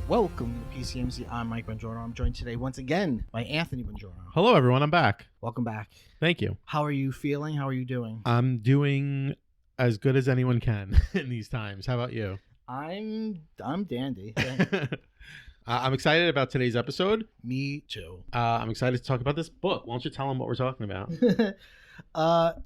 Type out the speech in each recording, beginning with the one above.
Welcome to PCMC. I'm Mike Bongiorno. I'm joined today once again by Anthony Bongiorno. Hello, everyone. I'm back. Welcome back. Thank you. How are you feeling? How are you doing? I'm doing as good as anyone can in these times. How about you? I'm dandy. I'm excited about today's episode. Me too. I'm excited to talk about this book. Why don't you tell them what we're talking about?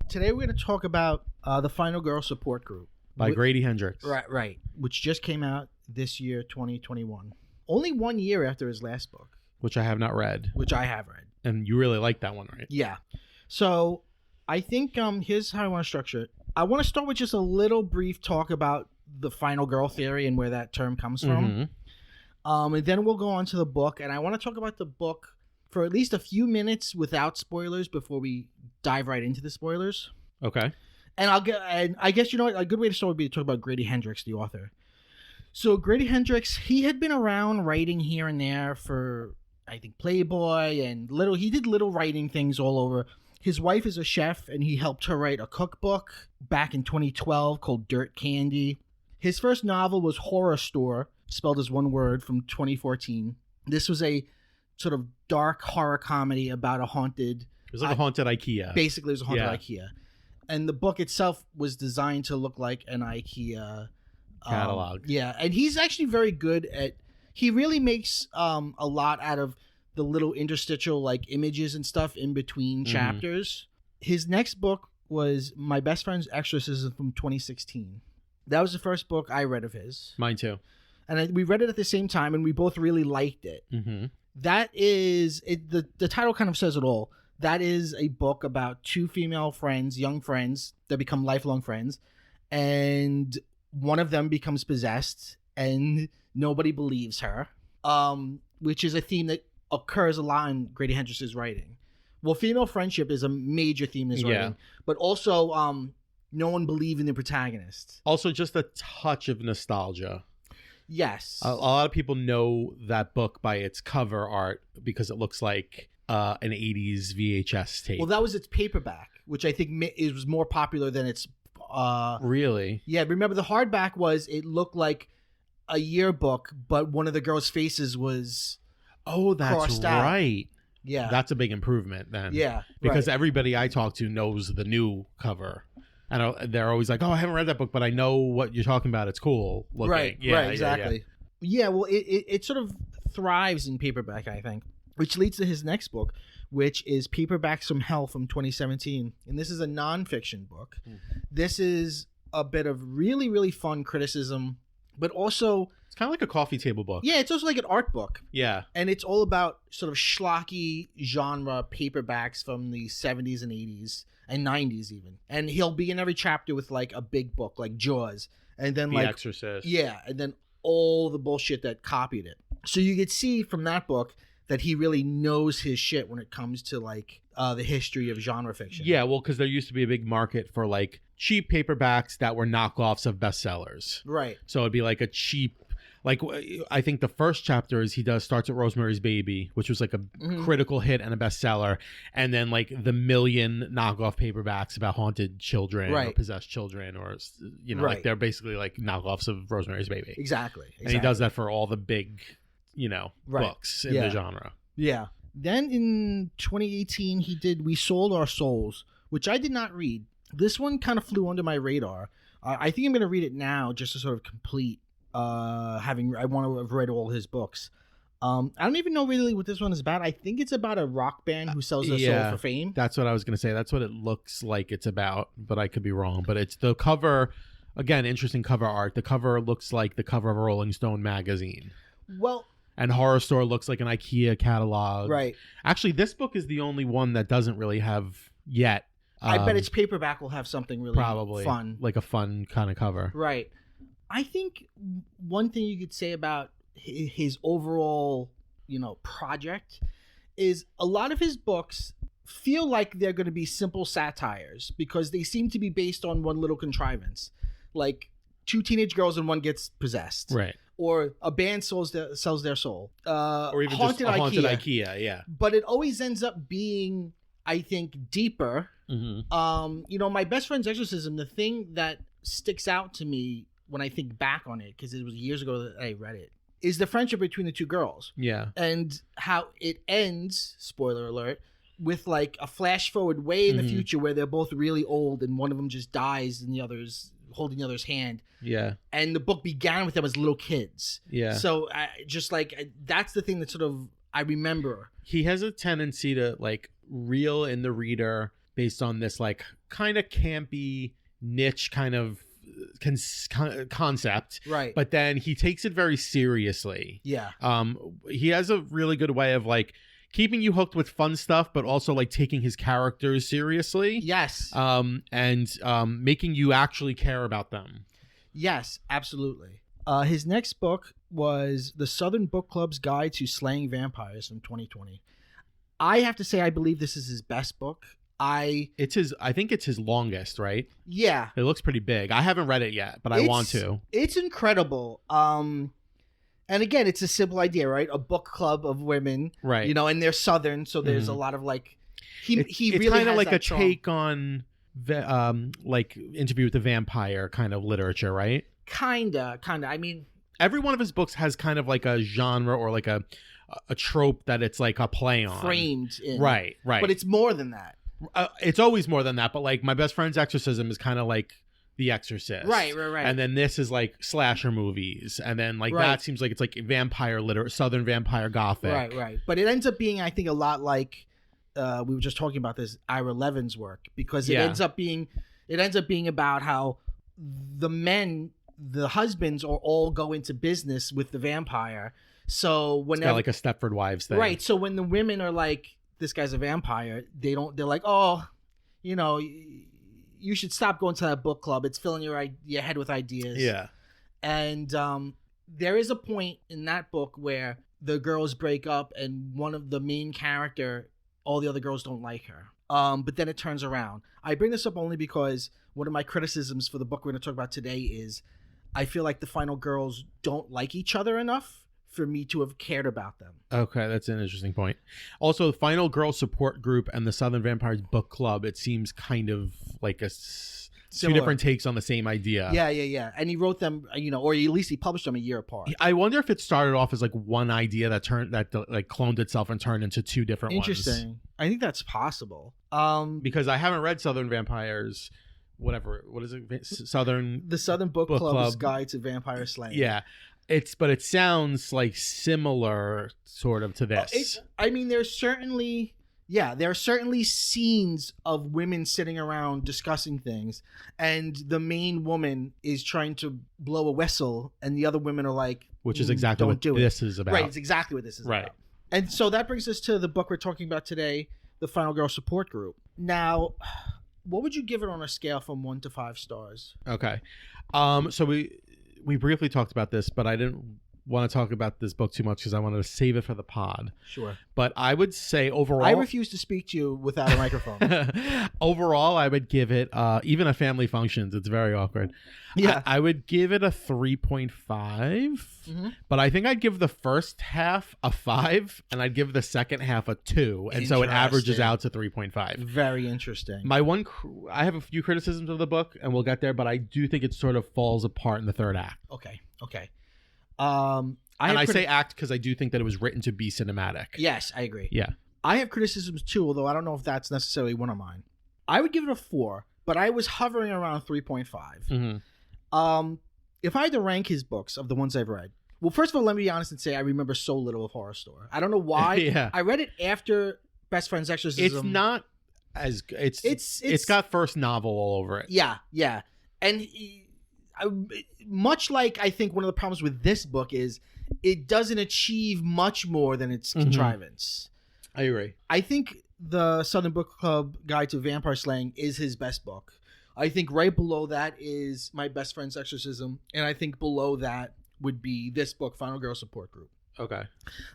Today we're going to talk about The Final Girl Support Group. By Grady Hendrix. Right. Which just came out this year, 2021. Only 1 year after his last book. Which I have not read. Which I have read. And you really like that one, right? Yeah. So I think here's how I want to structure it. I want to start with just a little brief talk about the final girl theory and where that term comes from. Mm-hmm. And then we'll go on to the book. And I want to talk about the book for at least a few minutes without spoilers before we dive right into the spoilers. Okay. And I guess, you know what, a good way to start would be to talk about Grady Hendrix, the author. So Grady Hendrix, he had been around writing here and there for, I think, Playboy and he did little writing things all over. His wife is a chef, and he helped her write a cookbook back in 2012 called Dirt Candy. His first novel was Horror Store, spelled as one word, from 2014. This was a sort of dark horror comedy about a haunted... It was like a haunted IKEA. Basically, it was a haunted IKEA. And the book itself was designed to look like an IKEA catalog. And he's actually very good at... He really makes a lot out of the little interstitial like images and stuff in between chapters. His next book was My Best Friend's Exorcism from 2016. That was the first book I read of his. Mine too. And we read it at the same time, and we both really liked it. Mm-hmm. That is... The title kind of says it all. That is a book about two female friends, young friends, that become lifelong friends. And one of them becomes possessed, and nobody believes her, which is a theme that occurs a lot in Grady Hendrix's writing. Well, female friendship is a major theme in his writing, but also no one believing the protagonist. Also, just a touch of nostalgia. Yes. A lot of people know that book by its cover art because it looks like an 80s VHS tape. Well, that was its paperback, which I think was more popular than its... Really? Yeah, remember the hardback it looked like a yearbook, but one of the girls' faces was that's right. Out. Yeah. That's a big improvement then. Yeah. Because everybody I talk to knows the new cover. And they're always like, I haven't read that book, but I know what you're talking about. It's cool looking. Right, exactly. Yeah, well, it sort of thrives in paperback, I think. Which leads to his next book, which is Paperbacks from Hell from 2017. And this is a nonfiction book. This is a bit of really, really fun criticism, but also... It's kind of like a coffee table book. Yeah, it's also like an art book. Yeah. And it's all about sort of schlocky genre paperbacks from the 70s and 80s and 90s even. And he'll be in every chapter with like a big book, like Jaws. And then The Exorcist. Yeah, and then all the bullshit that copied it. So you could see from that book that he really knows his shit when it comes to like the history of genre fiction. Yeah, well, because there used to be a big market for like cheap paperbacks that were knockoffs of bestsellers. Right. So it'd be like a cheap, like I think the first chapter is starts at Rosemary's Baby, which was like a critical hit and a bestseller, and then like the million knockoff paperbacks about haunted children or possessed children, or like they're basically like knockoffs of Rosemary's Baby. Exactly. And he does that for all the big books in the genre. Yeah. Then in 2018, he did We Sold Our Souls, which I did not read. This one kind of flew under my radar. I think I'm going to read it now just to sort of complete I want to have read all his books. I don't even know really what this one is about. I think it's about a rock band who sells their soul for fame. That's what I was going to say. That's what it looks like it's about, but I could be wrong. But it's the cover, again, interesting cover art. The cover looks like the cover of a Rolling Stone magazine. Well, And Horror Store looks like an IKEA catalog. Right. Actually, this book is the only one that doesn't really have yet. I bet its paperback will have something really probably fun. Like a fun kind of cover. Right. I think one thing you could say about his overall, project is a lot of his books feel like they're going to be simple satires because they seem to be based on one little contrivance. Like 2 teenage girls and one gets possessed. Right. Or a band sells their soul. Or even just a haunted IKEA, yeah. But it always ends up being, I think, deeper. Mm-hmm. My best friend's exorcism, the thing that sticks out to me when I think back on it, because it was years ago that I read it, is the friendship between the 2 girls. Yeah. And how it ends, spoiler alert, with like a flash forward way in the future where they're both really old and one of them just dies and the other's holding the other's hand. Yeah. And the book began with them as little kids. Yeah. So that's the thing that sort of I remember. He has a tendency to like reel in the reader based on this like kind of campy niche kind of concept. Right. But then he takes it very seriously. Yeah. He has a really good way of like keeping you hooked with fun stuff, but also like taking his characters seriously. Yes. And making you actually care about them. Yes, absolutely. His next book was The Southern Book Club's Guide to Slaying Vampires from 2020. I have to say, I believe this is his best book. I think it's his longest, right? Yeah. It looks pretty big. I haven't read it yet, but I want to. It's incredible. And again, it's a simple idea, right? A book club of women, right? And they're Southern, so there's a lot of like it's really kind of like a charm. take on like Interview with the Vampire kind of literature, right? Kinda. I mean, every one of his books has kind of like a genre or like a trope that it's like a play on, framed in. Right. But it's more than that. It's always more than that. But like My Best Friend's Exorcism is kind of like The Exorcist. Right. And then this is like slasher movies. And then like that seems like it's like vampire Southern vampire gothic. Right. But it ends up being, I think, a lot like we were just talking about this Ira Levin's work, because it ends up being about how the husbands are all go into business with the vampire. So whenever, it's like a Stepford Wives thing. Right. So when the women are like, this guy's a vampire, they're like, oh, you should stop going to that book club. It's filling your head with ideas. Yeah. And there is a point in that book where the girls break up and one of the main character, all the other girls don't like her. But then it turns around. I bring this up only because one of my criticisms for the book we're going to talk about today is I feel like the final girls don't like each other enough for me to have cared about them. Okay, that's an interesting point. Also, the Final Girl Support Group and the Southern Vampires Book Club, it seems kind of like two different takes on the same idea. Yeah. And he wrote them, or at least he published them a year apart. I wonder if it started off as like one idea that cloned itself and turned into 2 different ones. Interesting. I think that's possible. Because I haven't read Southern Vampires, what is it? The Southern Book Club's Guide to Vampire Slaying. Yeah. But it sounds like similar sort of to this. There are certainly scenes of women sitting around discussing things, and the main woman is trying to blow a whistle, and the other women are like, which is exactly what this is about. Right, it's exactly what this is about. And so that brings us to the book we're talking about today, The Final Girl Support Group. Now, what would you give it on a scale from 1 to 5 stars? Okay. So we briefly talked about this, but I didn't want to talk about this book too much because I wanted to save it for the pod. Sure. But I would say overall, I refuse to speak to you without a microphone. Overall, I would give it, even at family functions, it's very awkward. Yeah. I would give it a 3.5, but I think I'd give the first half a 5 and I'd give the second half a 2. And so it averages out to 3.5. Very interesting. I have a few criticisms of the book and we'll get there, but I do think it sort of falls apart in the third act. Okay. I say act because I do think that it was written to be cinematic. Yes, I agree. Yeah. I have criticisms too, although I don't know if that's necessarily one of mine. I would give it a 4, but I was hovering around 3.5. If I had to rank his books of the ones I've read, well, first of all, let me be honest and say I remember so little of Horror Store. I don't know why. Yeah. I read it after Best Friend's Exorcism. It's not as it's got first novel all over it. Yeah. And much like I think one of the problems with this book is it doesn't achieve much more than its contrivance. I agree. I think the Southern Book Club Guide to Vampire Slaying is his best book. I think right below that is My Best Friend's Exorcism, and I think below that would be this book, Final Girl Support Group. Okay.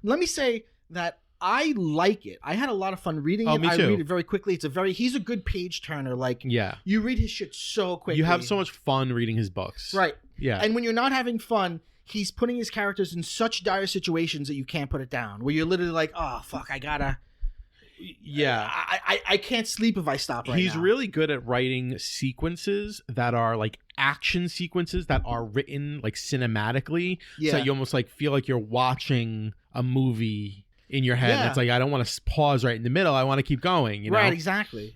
Let me say that I like it. I had a lot of fun reading it. Me too. I read it very quickly. He's a good page turner. Like, Yeah. you read his shit so quickly. You have so much fun reading his books. Right. Yeah. And when you're not having fun, he's putting his characters in such dire situations that you can't put it down. Where you're literally like, oh, fuck, I gotta... Yeah. I can't sleep if I stop right now. He's really good at writing sequences that are like action sequences that are written like cinematically. Yeah. So you almost like feel like you're watching a movie in your head. Yeah. And it's like, I don't want to pause right in the middle. I want to keep going, you know? Right, exactly.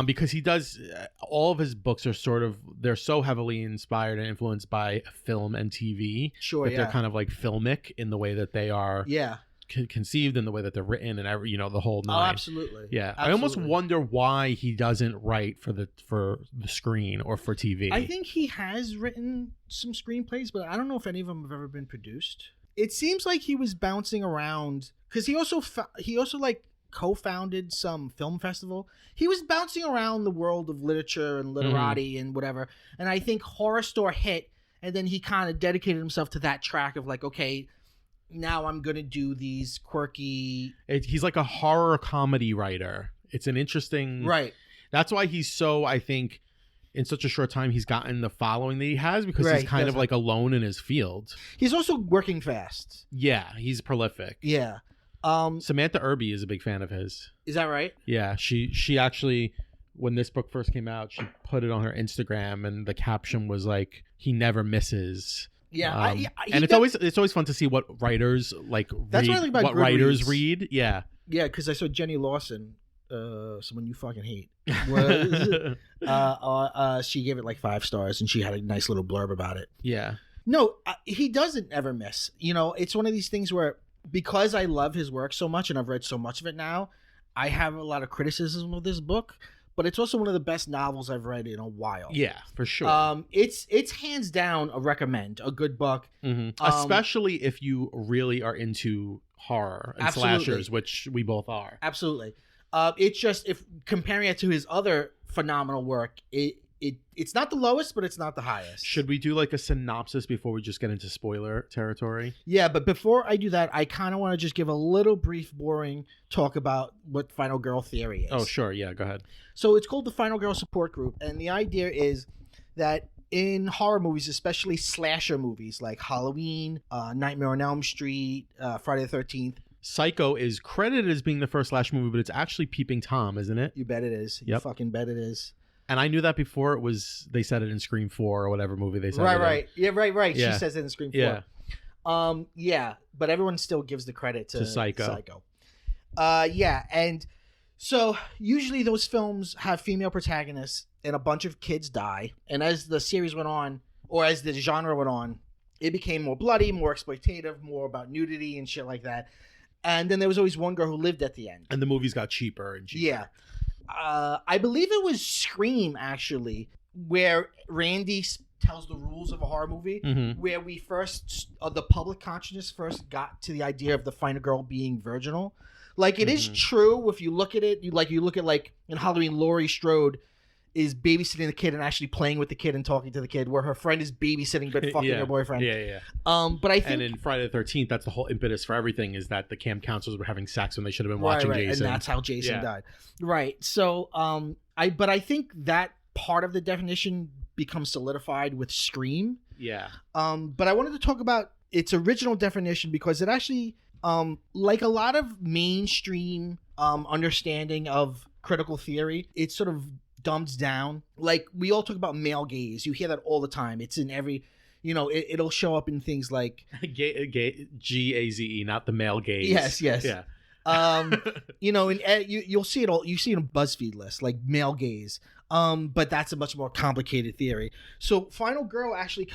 Because he does, all of his books are sort of, they're so heavily inspired and influenced by film and TV. Sure, that yeah. they're kind of like filmic in the way that they are conceived, in the way that they're written, and every, the whole nine. Oh, absolutely. Yeah. Absolutely. I almost wonder why he doesn't write for the screen or for TV. I think he has written some screenplays, but I don't know if any of them have ever been produced. It seems like he was bouncing around because he also like co-founded some film festival. He was bouncing around the world of literature and literati and whatever. And I think Horror Store hit, and then he kind of dedicated himself to that track of like, okay, now I'm gonna do these quirky. He's like a horror comedy writer. It's an interesting, right. That's why he's so, I think, in such a short time he's gotten the following that he has, because he's kind of like alone in his field. He's also working fast. Yeah, he's prolific. Yeah. Samantha Irby is a big fan of his. Is that right? Yeah, she actually, when this book first came out, she put it on her Instagram, and the caption was like, "He never misses." Yeah, and it's always fun to see what writers like. That's what I like about what writers read. Yeah, yeah, because I saw Jenny Lawson, someone you fucking hate. She gave it like 5 stars, and she had a nice little blurb about it. Yeah. No, he doesn't ever miss. It's one of these things where, because I love his work so much and I've read so much of it now, I have a lot of criticism of this book, but it's also one of the best novels I've read in a while. Yeah, for sure. It's hands down a recommend, a good book. Especially if you really are into horror and slashers, which we both are. Absolutely. It's just, if comparing it to his other phenomenal work, it's not the lowest, but it's not the highest. Should we do like a synopsis before we just get into spoiler territory? Yeah, but before I do that, I kind of want to just give a little brief, boring talk about what Final Girl Theory is. Oh, sure. Yeah, go ahead. So it's called the Final Girl Support Group, and the idea is that in horror movies, especially slasher movies like Halloween, Nightmare on Elm Street, Friday the 13th. Psycho is credited as being the first slash movie, but it's actually Peeping Tom, isn't it? You bet it is. Yep. You fucking bet it is. And I knew that before they said it in Scream 4 or whatever movie they said Right. in. Yeah, right. Yeah. She says it in Scream 4. Yeah. But everyone still gives the credit to Psycho. Yeah, and so usually those films have female protagonists and a bunch of kids die. And as the series went on, or as the genre went on, it became more bloody, more exploitative, more about nudity and shit like that. And then there was always one girl who lived at the end. And the movies got cheaper and cheaper. Yeah. I believe it was Scream, actually, where Randy tells the rules of a horror movie, where we first, the public consciousness first got to the idea of the final girl being virginal. Like, it is true if you look at it. You look at, like, in Halloween, Laurie Strode is babysitting the kid and actually playing with the kid and talking to the kid, where her friend is babysitting but fucking her boyfriend. Yeah. But I think, and in Friday the 13th, that's the whole impetus for everything, is that the camp counselors were having sex when they should have been watching Jason. And that's how Jason died. Right. So, I think that part of the definition becomes solidified with Scream. Yeah. But I wanted to talk about its original definition because it actually, like a lot of mainstream understanding of critical theory, it sort of dumbs down. Like, we all talk about male gaze. You hear that all the time. It's in every, it'll show up in things like Gaze, not the male gaze. Yes. Yeah. You'll see it all. You see it in a BuzzFeed list, like male gaze. But that's a much more complicated theory. So Final Girl actually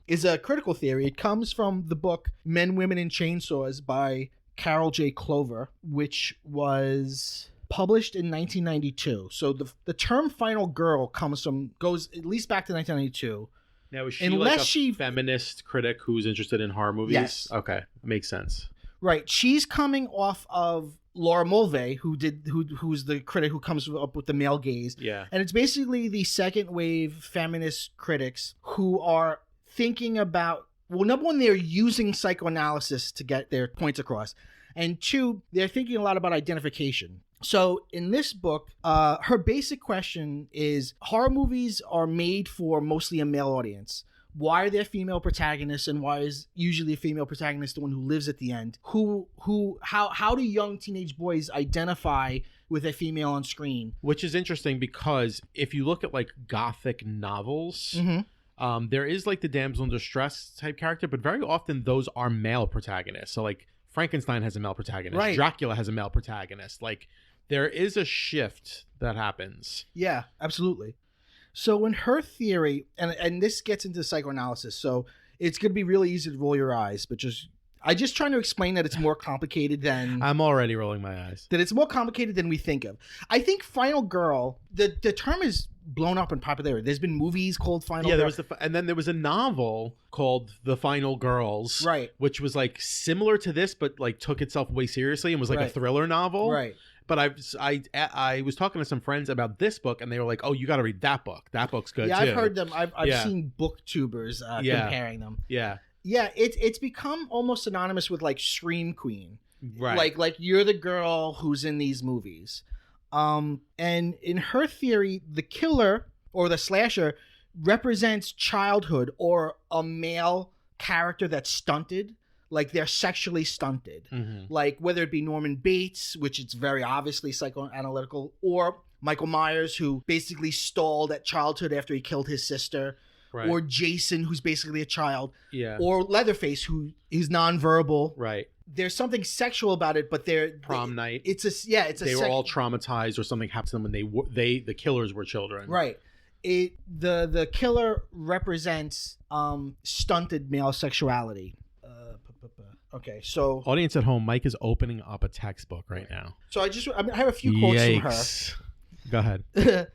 is a critical theory. It comes from the book Men, Women, and Chainsaws by Carol J. Clover, which was published in 1992. So the term Final Girl goes at least back to 1992. Now, is she Unless like a she feminist critic who's interested in horror movies? Yes. Okay, makes sense. Right. She's coming off of Laura Mulvey, who's the critic who comes up with the male gaze. Yeah. And it's basically the second wave feminist critics who are thinking about, well, number one, they're using psychoanalysis to get their points across. And two, they're thinking a lot about identification. So in this book, her basic question is, horror movies are made for mostly a male audience. Why are there female protagonists, and why is usually a female protagonist the one who lives at the end? How do young teenage boys identify with a female on screen? Which is interesting because if you look at like gothic novels, there is like the damsel in distress type character, but very often those are male protagonists. So like Frankenstein has a male protagonist, Right. Dracula has a male protagonist. Like there is a shift that happens. Yeah, absolutely. So in her theory, and this gets into psychoanalysis, so it's going to be really easy to roll your eyes, but I just trying to explain that it's more complicated than... I'm already rolling my eyes. That it's more complicated than we think of. I think Final Girl, the term is blown up in popularity. There's been movies called Final Girl. And then there was a novel called The Final Girls, Right. which was like similar to this, but like took itself way seriously and was like a Right. thriller novel. Right. But I was talking to some friends about this book, and they were like, "Oh, you got to read that book. That book's good Yeah, too." I've heard them. I've Yeah. seen booktubers Yeah. comparing them. Yeah, Yeah, it's become almost synonymous with like Scream Queen. right. Like you're the girl who's in these movies. And in her theory, the killer or the slasher represents childhood or a male character that's stunted. Like they're sexually stunted. Mm-hmm. Like whether it be Norman Bates, which it's very obviously psychoanalytical, or Michael Myers, who basically stalled at childhood after he killed his sister, Right. or Jason, who's basically a child, Yeah. or Leatherface, who is nonverbal. Right. There's something sexual about it, but Prom night. It's a They were all traumatized, or something happened to them when the killers were children. right. The killer represents stunted male sexuality. Okay, so Audience at home, Mike is opening up a textbook right now. I have a few quotes Yikes. Go ahead. from her.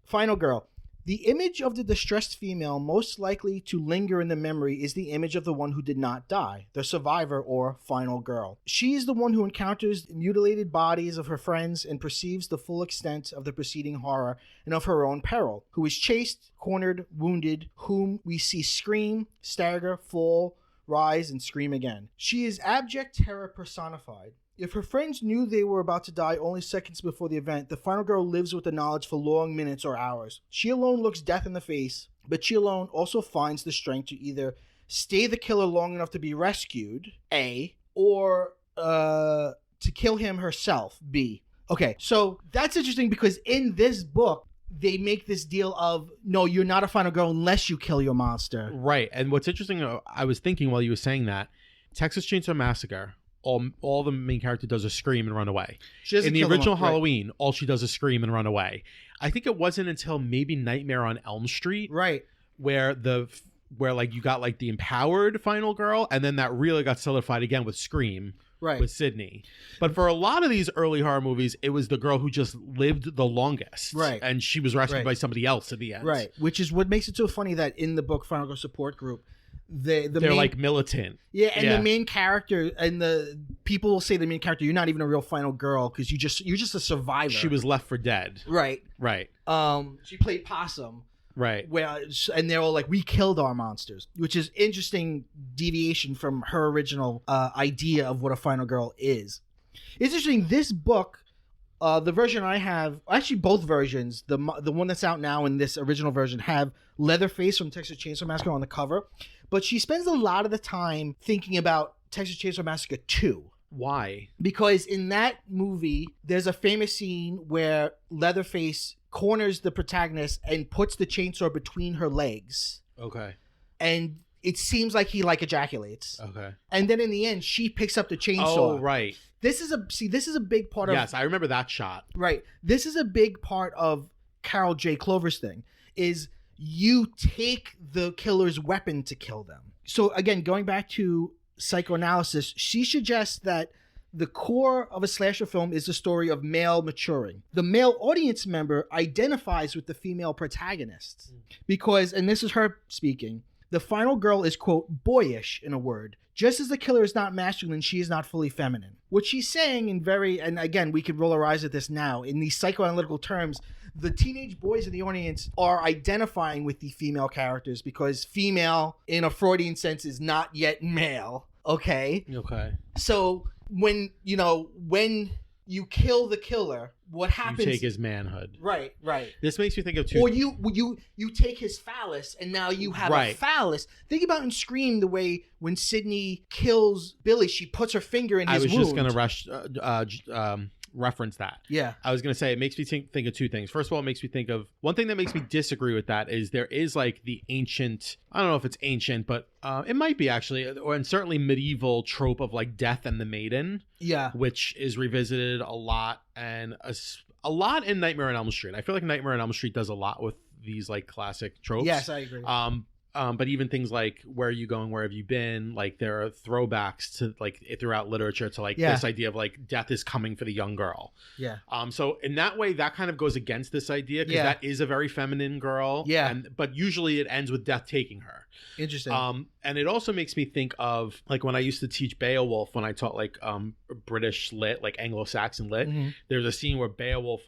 Final Girl. The image of the distressed female most likely to linger in the memory is the image of the one who did not die, the survivor or final girl. She is the one who encounters the mutilated bodies of her friends and perceives the full extent of the preceding horror and of her own peril, who is chased, cornered, wounded, whom we see scream, stagger, fall, rise, and scream again. She is abject terror personified. If her friends knew they were about to die only seconds before the event, the final girl lives with the knowledge for long minutes or hours. She alone looks death in the face, but she alone also finds the strength to either stay the killer long enough to be rescued, A, or to kill him herself, B. Okay, so that's interesting because in this book, they make this deal of, no, you're not a final girl unless you kill your monster. Right. And what's interesting, I was thinking while you were saying that, Texas Chainsaw Massacre, all the main character does is scream and run away. In the original Halloween, all she does is scream and run away. I think it wasn't until maybe Nightmare on Elm Street, right, where like you got like the empowered final girl, and then that really got solidified again with Scream. Right. With Sydney. But for a lot of these early horror movies, it was the girl who just lived the longest. Right. And she was rescued Right. by somebody else at the end. Right. Which is what makes it so funny that in the book Final Girl Support Group, they're like militant. Yeah, and the main character, and the people will say the main character, you're not even a real final girl because you're just a survivor. She was left for dead. Right. Right. She played Possum. Right. And they're all like, we killed our monsters, which is interesting deviation from her original idea of what a final girl is. It's interesting. This book, the version I have, actually both versions, the one that's out now and this original version have Leatherface from Texas Chainsaw Massacre on the cover, but she spends a lot of the time thinking about Texas Chainsaw Massacre 2. Why? Because in that movie, there's a famous scene where Leatherface corners the protagonist and puts the chainsaw between her legs. Okay. And it seems like he ejaculates. Okay. And then in the end, she picks up the chainsaw. Oh, right. This is a big part of... Yes, I remember that shot. Right. This is a big part of Carol J. Clover's thing, is you take the killer's weapon to kill them. So again, going back to psychoanalysis, she suggests that the core of a slasher film is the story of male maturing. The male audience member identifies with the female protagonist because, and this is her speaking, the final girl is, quote, boyish, in a word. Just as the killer is not masculine, she is not fully feminine. What she's saying and again, we could roll our eyes at this now, in these psychoanalytical terms, the teenage boys in the audience are identifying with the female characters because female, in a Freudian sense, is not yet male. Okay? Okay. So when you kill the killer, what happens? You take his manhood. Right. This makes me think of two. Or you take his phallus, and now you have a phallus. Think about in Scream the way when Sydney kills Billy, she puts her finger in his wound. I was just gonna reference that. Yeah. I was gonna say it makes me think of two things. First of all, it makes me think of one thing that makes me disagree with that is there is like the ancient, I don't know if it's ancient, but it might be actually, and certainly medieval trope of like death and the maiden. Yeah. Which is revisited a lot and a lot in Nightmare on Elm Street. I feel like Nightmare on Elm Street does a lot with these like classic tropes. Yes, I agree. But even things like Where Are You Going, Where Have You Been? Like there are throwbacks to like throughout literature to like this idea of like death is coming for the young girl. Yeah. So in that way, that kind of goes against this idea because that is a very feminine girl. Yeah. But usually it ends with death taking her. Interesting. And it also makes me think of like when I used to teach Beowulf when I taught like British lit, like Anglo-Saxon lit. Mm-hmm. There's a scene where Beowulf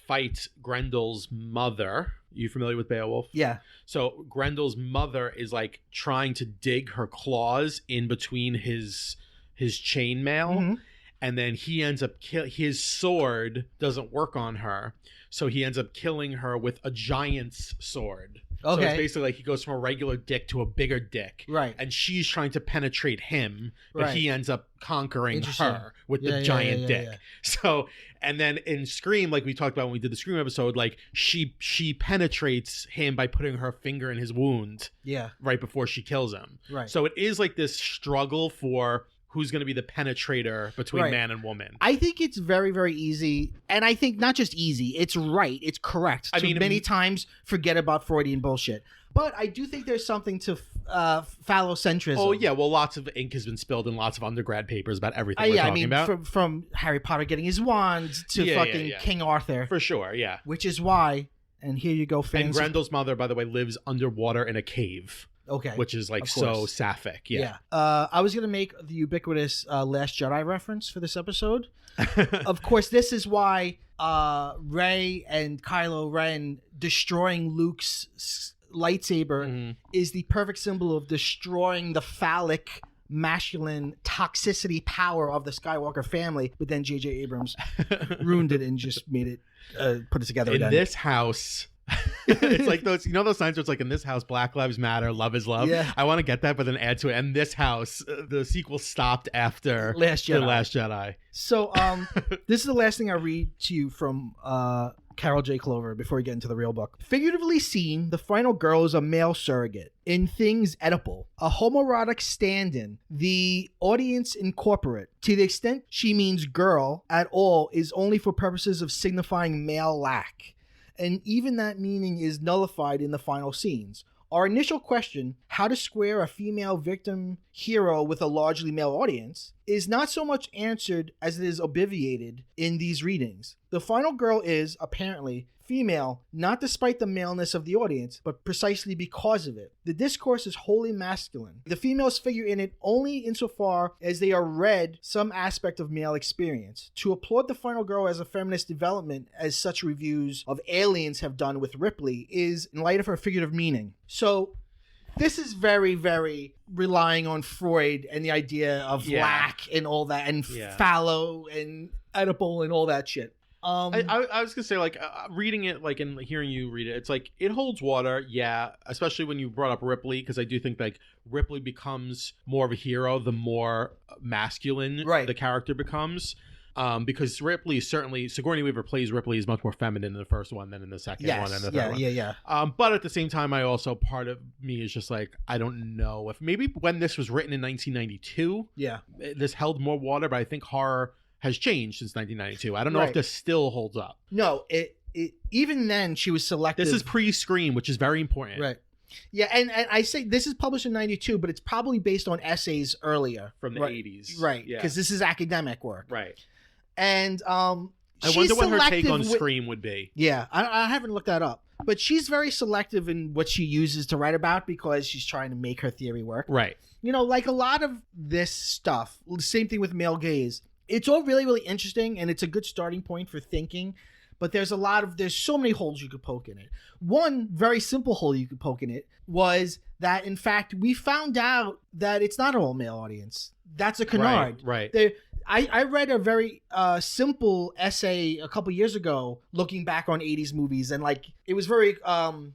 fights Grendel's mother. You familiar with Beowulf? Yeah. So Grendel's mother is like trying to dig her claws in between his chainmail, mm-hmm. and then he ends up his sword doesn't work on her, so he ends up killing her with a giant's sword. Okay. So it's basically like he goes from a regular dick to a bigger dick. Right. And she's trying to penetrate him, but he ends up conquering her with the giant dick. Yeah. So, and then in Scream, like we talked about when we did the Scream episode, like she penetrates him by putting her finger in his wound. Yeah. Right before she kills him. Right. So it is like this struggle for who's going to be the penetrator between man and woman. I think it's very, very easy. And I think not just easy, it's right. It's correct. I mean, many times forget about Freudian bullshit. But I do think there's something to phallocentrism. Oh, yeah. Well, lots of ink has been spilled in lots of undergrad papers about everything we're talking about. From Harry Potter getting his wand to King Arthur. For sure, yeah. Which is why, and here you go, fans. And Grendel's mother, by the way, lives underwater in a cave. Okay. Which is like so sapphic. Yeah. I was going to make the ubiquitous Last Jedi reference for this episode. Of course, this is why Rey and Kylo Ren destroying Luke's lightsaber is the perfect symbol of destroying the phallic masculine toxicity power of the Skywalker family, but then J.J. Abrams ruined it and just made it put it together in again. This house. It's like those, those signs where it's like, in this house, Black Lives Matter, love is love. Yeah. I want to get that, but then add to it. And this house, the sequel stopped after The Last Jedi. So this is the last thing I read to you from Carol J. Clover before we get into the real book. Figuratively seen, the final girl is a male surrogate. In things Oedipal, a homoerotic stand-in, the audience incorporate. To the extent she means girl at all is only for purposes of signifying male lack. And even that meaning is nullified in the final scenes. Our initial question, how to square a female victim hero with a largely male audience, is not so much answered as it is obviated in these readings. The final girl is, apparently, female, not despite the maleness of the audience, but precisely because of it. The discourse is wholly masculine. The females figure in it only insofar as they are read some aspect of male experience. To applaud the final girl as a feminist development, as such reviews of Aliens have done with Ripley, is in light of her figurative meaning. So this is very, very relying on Freud and the idea of lack and all that, and phallo and Oedipal and all that shit. I was gonna say, like, reading it, like, and hearing you read it, it's like it holds water, especially when you brought up Ripley, because I do think like Ripley becomes more of a hero the more masculine the character becomes, because Ripley certainly, Sigourney Weaver plays Ripley is much more feminine in the first one than in the second one and the third one. But at the same time, I also, part of me is just like, I don't know if maybe when this was written in 1992, this held more water, but I think horror has changed since 1992. I don't know if this still holds up. No, it even then she was selective. This is pre-Scream, which is very important. Right. Yeah, and I say this is published in 92, but it's probably based on essays earlier. From the 80s. Right, Yeah. because this is academic work. Right. And I wonder what her take on Scream would be. Yeah, I haven't looked that up. But she's very selective in what she uses to write about because she's trying to make her theory work. Right. You know, like a lot of this stuff, same thing with male gaze. It's all really, really interesting, and it's a good starting point for thinking. But there's so many holes you could poke in it. One very simple hole you could poke in it was that, in fact, we found out that it's not all male audience. That's a canard. Right. I read a very simple essay a couple years ago looking back on 80s movies, and like it was very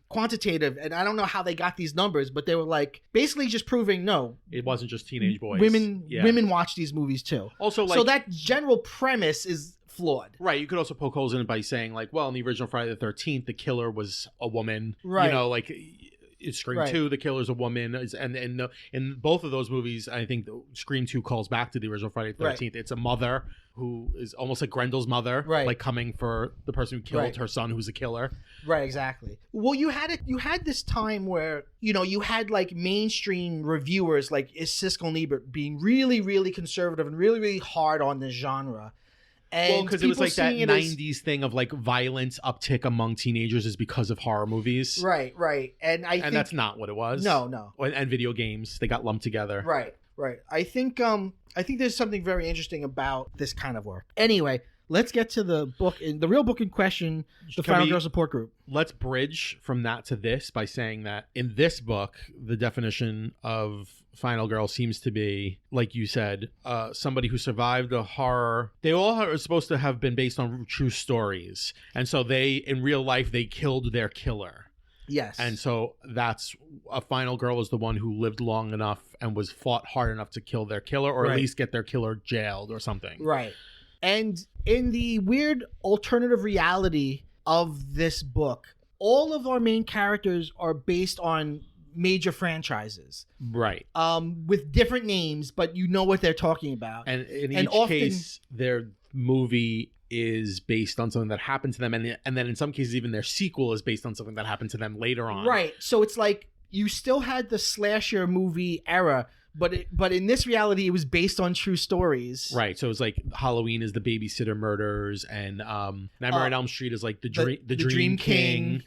quantitative, and I don't know how they got these numbers, but they were like basically just proving no, it wasn't just teenage boys. Women watch these movies too. Also, like, so that general premise is flawed. Right. You could also poke holes in it by saying like, well, in the original Friday the 13th, the killer was a woman. Right. You know, like in Scream 2, the killer's a woman, and in both of those movies, I think Scream 2 calls back to the original Friday the 13th. Right. It's a mother who is almost like Grendel's mother, like coming for the person who killed her son, who's a killer. Right, exactly. Well, you had this time where, you know, you had like mainstream reviewers like Siskel and Ebert being really, really conservative and really, really hard on this genre. Well, because it was like that 90s thing of like violence uptick among teenagers is because of horror movies. Right. And think that's not what it was. No. And video games, they got lumped together. Right. I think there's something very interesting about this kind of work. Anyway, let's get to the book, the real book in question, the Final Girl Support Group. Let's bridge from that to this by saying that in this book, the definition of Final Girl seems to be, like you said, somebody who survived a horror. They all are supposed to have been based on true stories. And so in real life, they killed their killer. Yes. And so that's a final girl is the one who lived long enough and was fought hard enough to kill their killer, or at least get their killer jailed or something. Right. And in the weird alternative reality of this book, all of our main characters are based on major franchises. Right. With different names, but you know what they're talking about. And in each case, their movie is based on something that happened to them, and then in some cases even their sequel is based on something that happened to them later on. Right. So it's like you still had the slasher movie era, but in this reality it was based on true stories. Right. So it's like Halloween is the babysitter murders, and Nightmare on Elm Street is like the Dream King.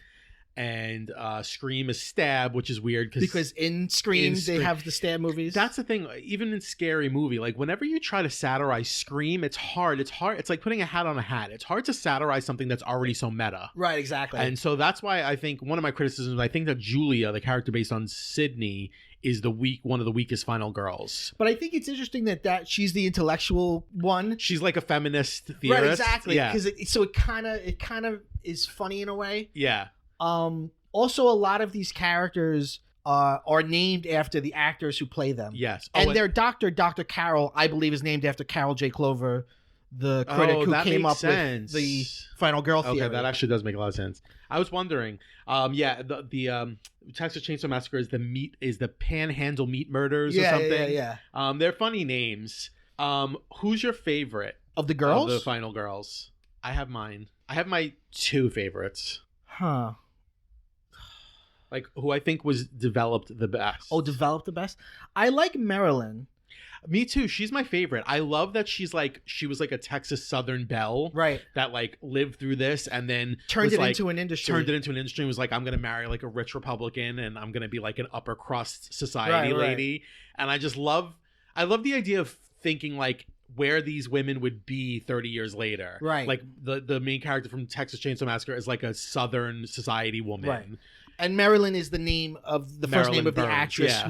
And Scream is Stab, which is weird because in Scream they have the Stab movies. That's the thing. Even in Scary Movie, like whenever you try to satirize Scream, it's hard. It's like putting a hat on a hat. It's hard to satirize something that's already so meta. Right, exactly. And so that's why I think one of my criticisms, I think that Julia, the character based on Sydney, is one of the weakest final girls. But I think it's interesting that she's the intellectual one. She's like a feminist theorist. Right, exactly. Yeah. Because it kind of is funny in a way. Yeah. Also, a lot of these characters are named after the actors who play them. Yes. And their Dr. Carol, I believe, is named after Carol J. Clover, the critic who came up with the Final Girl theory. Okay, that actually does make a lot of sense. I was wondering, the Texas Chainsaw Massacre is the Panhandle Meat Murders or something. Yeah. They're funny names. Who's your favorite of the girls? Of the Final Girls. I have mine. I have my two favorites. Huh. Like who I think was developed the best. Oh, developed the best? I like Marilyn. Me too. She's my favorite. I love that she was like a Texas Southern belle. Right. That like lived through this and then turned it into an industry and was like, I'm going to marry like a rich Republican and I'm going to be like an upper crust society lady. And I just love the idea of thinking like where these women would be 30 years later. Right. Like the main character from Texas Chainsaw Massacre is like a Southern society woman. Right. And Marilyn is the name of the first name of the actress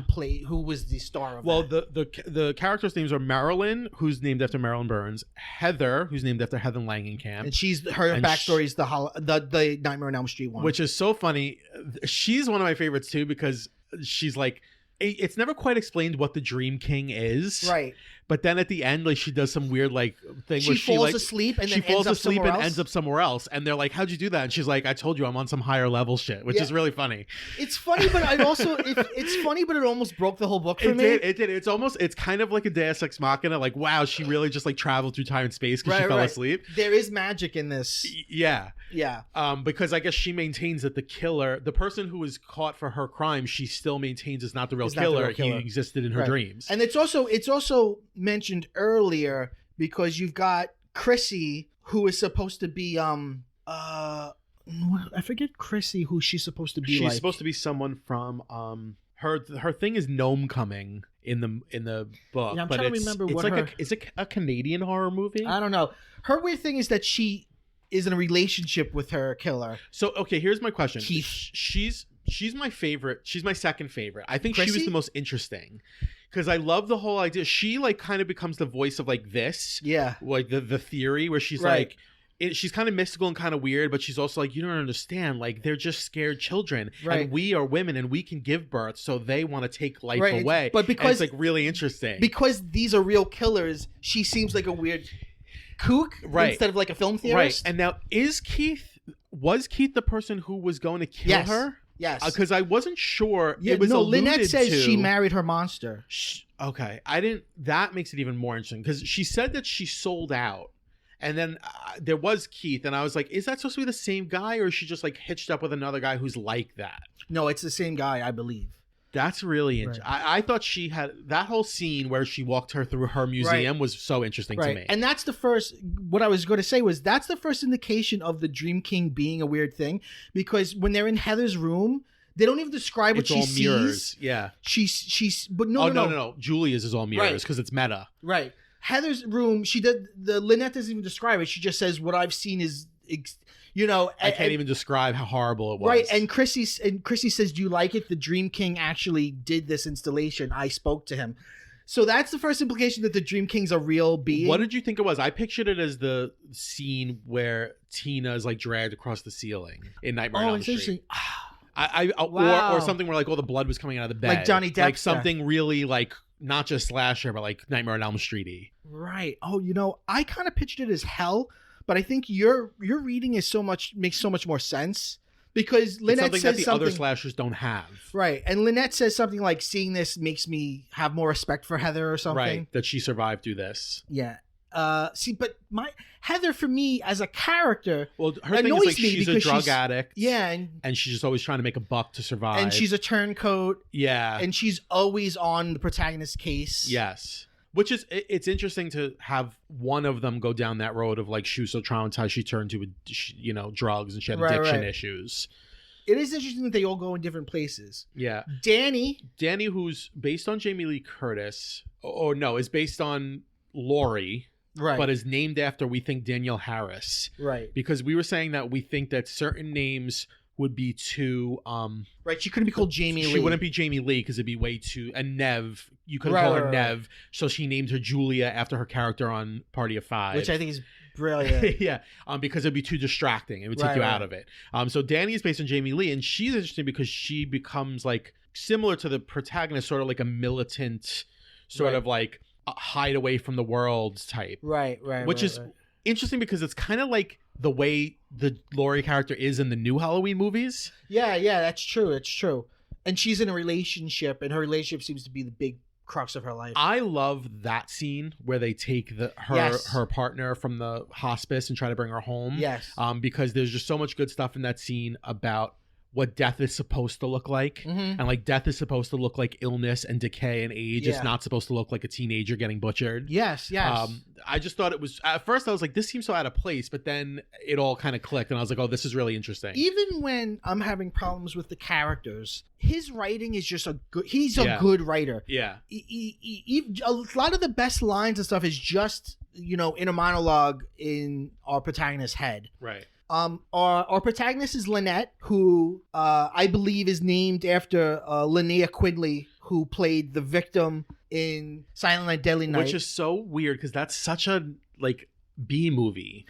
who was the star of the characters' names are Marilyn, who's named after Marilyn Burns, Heather, who's named after Heather Langenkamp, and her backstory is the Nightmare on Elm Street one, which is so funny. She's one of my favorites too because she's like, it's never quite explained what the Dream King is, right? But then at the end, like she does some weird like thing She where falls asleep and she then falls ends up asleep somewhere and else? ends up somewhere else, and they're like, "How'd you do that?" And she's like, "I told you I'm on some higher level shit," which is really funny. It's funny, but I also it's funny, but it almost broke the whole book for me. It did. It's kind of like a Deus Ex Machina. Like, wow, she really just like traveled through time and space because she fell asleep. There is magic in this. Yeah. Yeah. Because I guess she maintains that the killer, the person who was caught for her crime, she still maintains is not the real killer. He existed in her dreams. And it's also mentioned earlier because you've got Chrissy, who is supposed to be I forget Chrissy who she's supposed to be. She's supposed to be someone from her thing is Gnome Coming in the book. Yeah, I'm trying to remember it's what like is it a Canadian horror movie? I don't know. Her weird thing is that she is in a relationship with her killer. So okay, here's my question. Keith. She's my favorite. She's my second favorite. I think Chrissy? she was the most interesting because I love the whole idea. She like kind of becomes the voice of like this. Yeah. Like the theory where she's like. She's kind of mystical and kind of weird, but she's also like, you don't understand. Like, they're just scared children. Right. And we are women and we can give birth, so they want to take life away. But because and it's like really interesting. Because these are real killers, she seems like a weird kook instead of like a film theorist. Right. And now, was Keith the person who was going to kill her? Yes. Because I wasn't sure. Yeah, it was Lynette says to, she married her monster. Okay. I didn't. That makes it even more interesting because she said that she sold out. And then there was Keith, and I was like, is that supposed to be the same guy, or is she just like hitched up with another guy who's like that? No, it's the same guy, I believe. That's really interesting. Right. I thought she had that whole scene where she walked her through her museum was so interesting to me. And that's the first, what I was going to say was that's the first indication of the Dream King being a weird thing, because when they're in Heather's room, they don't even describe what she sees. Mirrors. Yeah. She's, but no. Julia's is all mirrors because it's meta. Right. Heather's room, Lynette doesn't even describe it. She just says, what I've seen is, I can't even describe how horrible it was. Right. And Chrissy says, do you like it? The Dream King actually did this installation. I spoke to him. So that's the first implication that the Dream King's a real being. What did you think it was? I pictured it as the scene where Tina is like dragged across the ceiling in Nightmare on Elm Street. Wow. Or something where like all the blood was coming out of the bed. Like Johnny Depp. Like something really like not just slasher, but like Nightmare on Elm Street-y. Right. Oh, I kind of pictured it as hell, but I think your reading makes so much more sense because Lynette says that the other slashers don't have. Right. And Lynette says something like, seeing this makes me have more respect for Heather or something. Right. That she survived through this. Yeah. But my Heather for me as a character, well, her thing is like she's a drug addict. Yeah, and she's just always trying to make a buck to survive. And she's a turncoat. Yeah, and she's always on the protagonist's case. Yes, which is it's interesting to have one of them go down that road of like she was so traumatized she turned to drugs and she had addiction issues. It is interesting that they all go in different places. Yeah, Danny, who's based on Jamie Lee Curtis, or no, is based on Laurie. Right. But is named after, we think, Danielle Harris. Right. Because we were saying that we think that certain names would be too... right, she couldn't be called Jamie Lee. She wouldn't be Jamie Lee because it'd be way too... And Nev, you couldn't call her Nev. So she named her Julia after her character on Party of Five. Which I think is brilliant. Yeah, because it'd be too distracting. It would take you out of it. So Danny is based on Jamie Lee, and she's interesting because she becomes like similar to the protagonist, sort of like a militant, sort of like... hide away from the world type. Right. Which is interesting because it's kind of like the way the Laurie character is in the new Halloween movies. Yeah, that's true. It's true. And she's in a relationship, and her relationship seems to be the big crux of her life. I love that scene where they take her partner from the hospice and try to bring her home. Yes. Because there's just so much good stuff in that scene about what death is supposed to look like. Mm-hmm. And like death is supposed to look like illness and decay and age. Yeah. It's not supposed to look like a teenager getting butchered. Yes. I just thought it was, at first I was like, this seems so out of place, but then it all kind of clicked and I was like, oh, this is really interesting. Even when I'm having problems with the characters, his writing is just he's a good writer. Yeah. A lot of the best lines and stuff is just, in a monologue in our protagonist's head. Right. Our protagonist is Lynette, who I believe is named after Linnea Quigley, who played the victim in Silent Night, Deadly Night. Which is so weird because that's such a like B movie.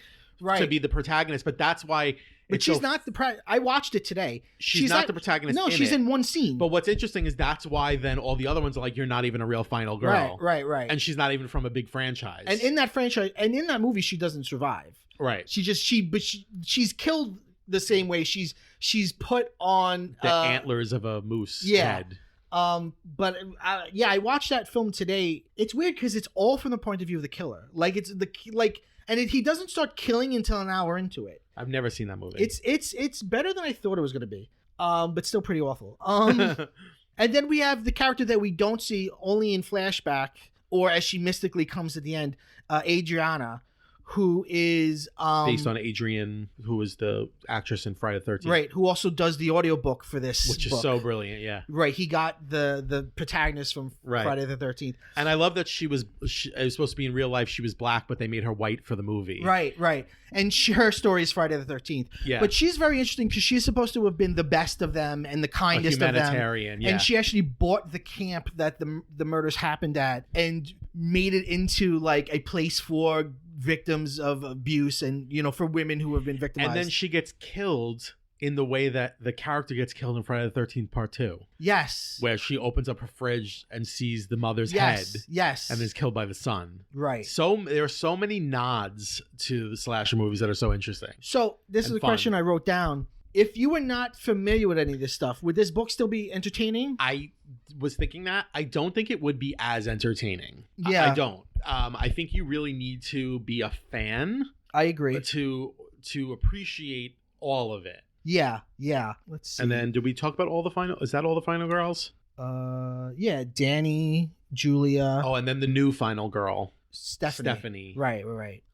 to be the protagonist, but that's why. But she's not I watched it today. She's not the protagonist. No, she's in one scene. But what's interesting is that's why then all the other ones are like, you're not even a real final girl. Right. And she's not even from a big franchise. And in that franchise, and in that movie, she doesn't survive. Right. She's killed the same way. She's put on the antlers of a moose head. But I watched that film today. It's weird because it's all from the point of view of the killer. He doesn't start killing until an hour into it. I've never seen that movie. It's better than I thought it was going to be. But still pretty awful. And then we have the character that we don't see only in flashback, or as she mystically comes at the end, Adriana, who is based on Adrian, who was the actress in Friday the 13th. Right, who also does the audiobook for this which book. Is so brilliant, yeah. Right, he got the protagonist from Friday the 13th. And I love that it was supposed to be in real life, she was black, but they made her white for the movie. Right. And her story is Friday the 13th. Yeah. But she's very interesting because she's supposed to have been the best of them and the kindest of them. Humanitarian, yeah. And she actually bought the camp that the murders happened at and made it into like a place for victims of abuse and, for women who have been victimized. And then she gets killed in the way that the character gets killed in Friday the 13th Part 2. Yes. Where she opens up her fridge and sees the mother's head. Yes. And is killed by the son. Right. So there are so many nods to the slasher movies that are so interesting. So this is a question I wrote down. If you were not familiar with any of this stuff, would this book still be entertaining? I was thinking that. I don't think it would be as entertaining. Yeah. I don't. I think you really need to be a fan. I agree. To appreciate all of it. Yeah. Let's see. And then did we talk about all the final? Is that all the final girls? Yeah. Danny, Julia. Oh, and then the new final girl. Stephanie. Right.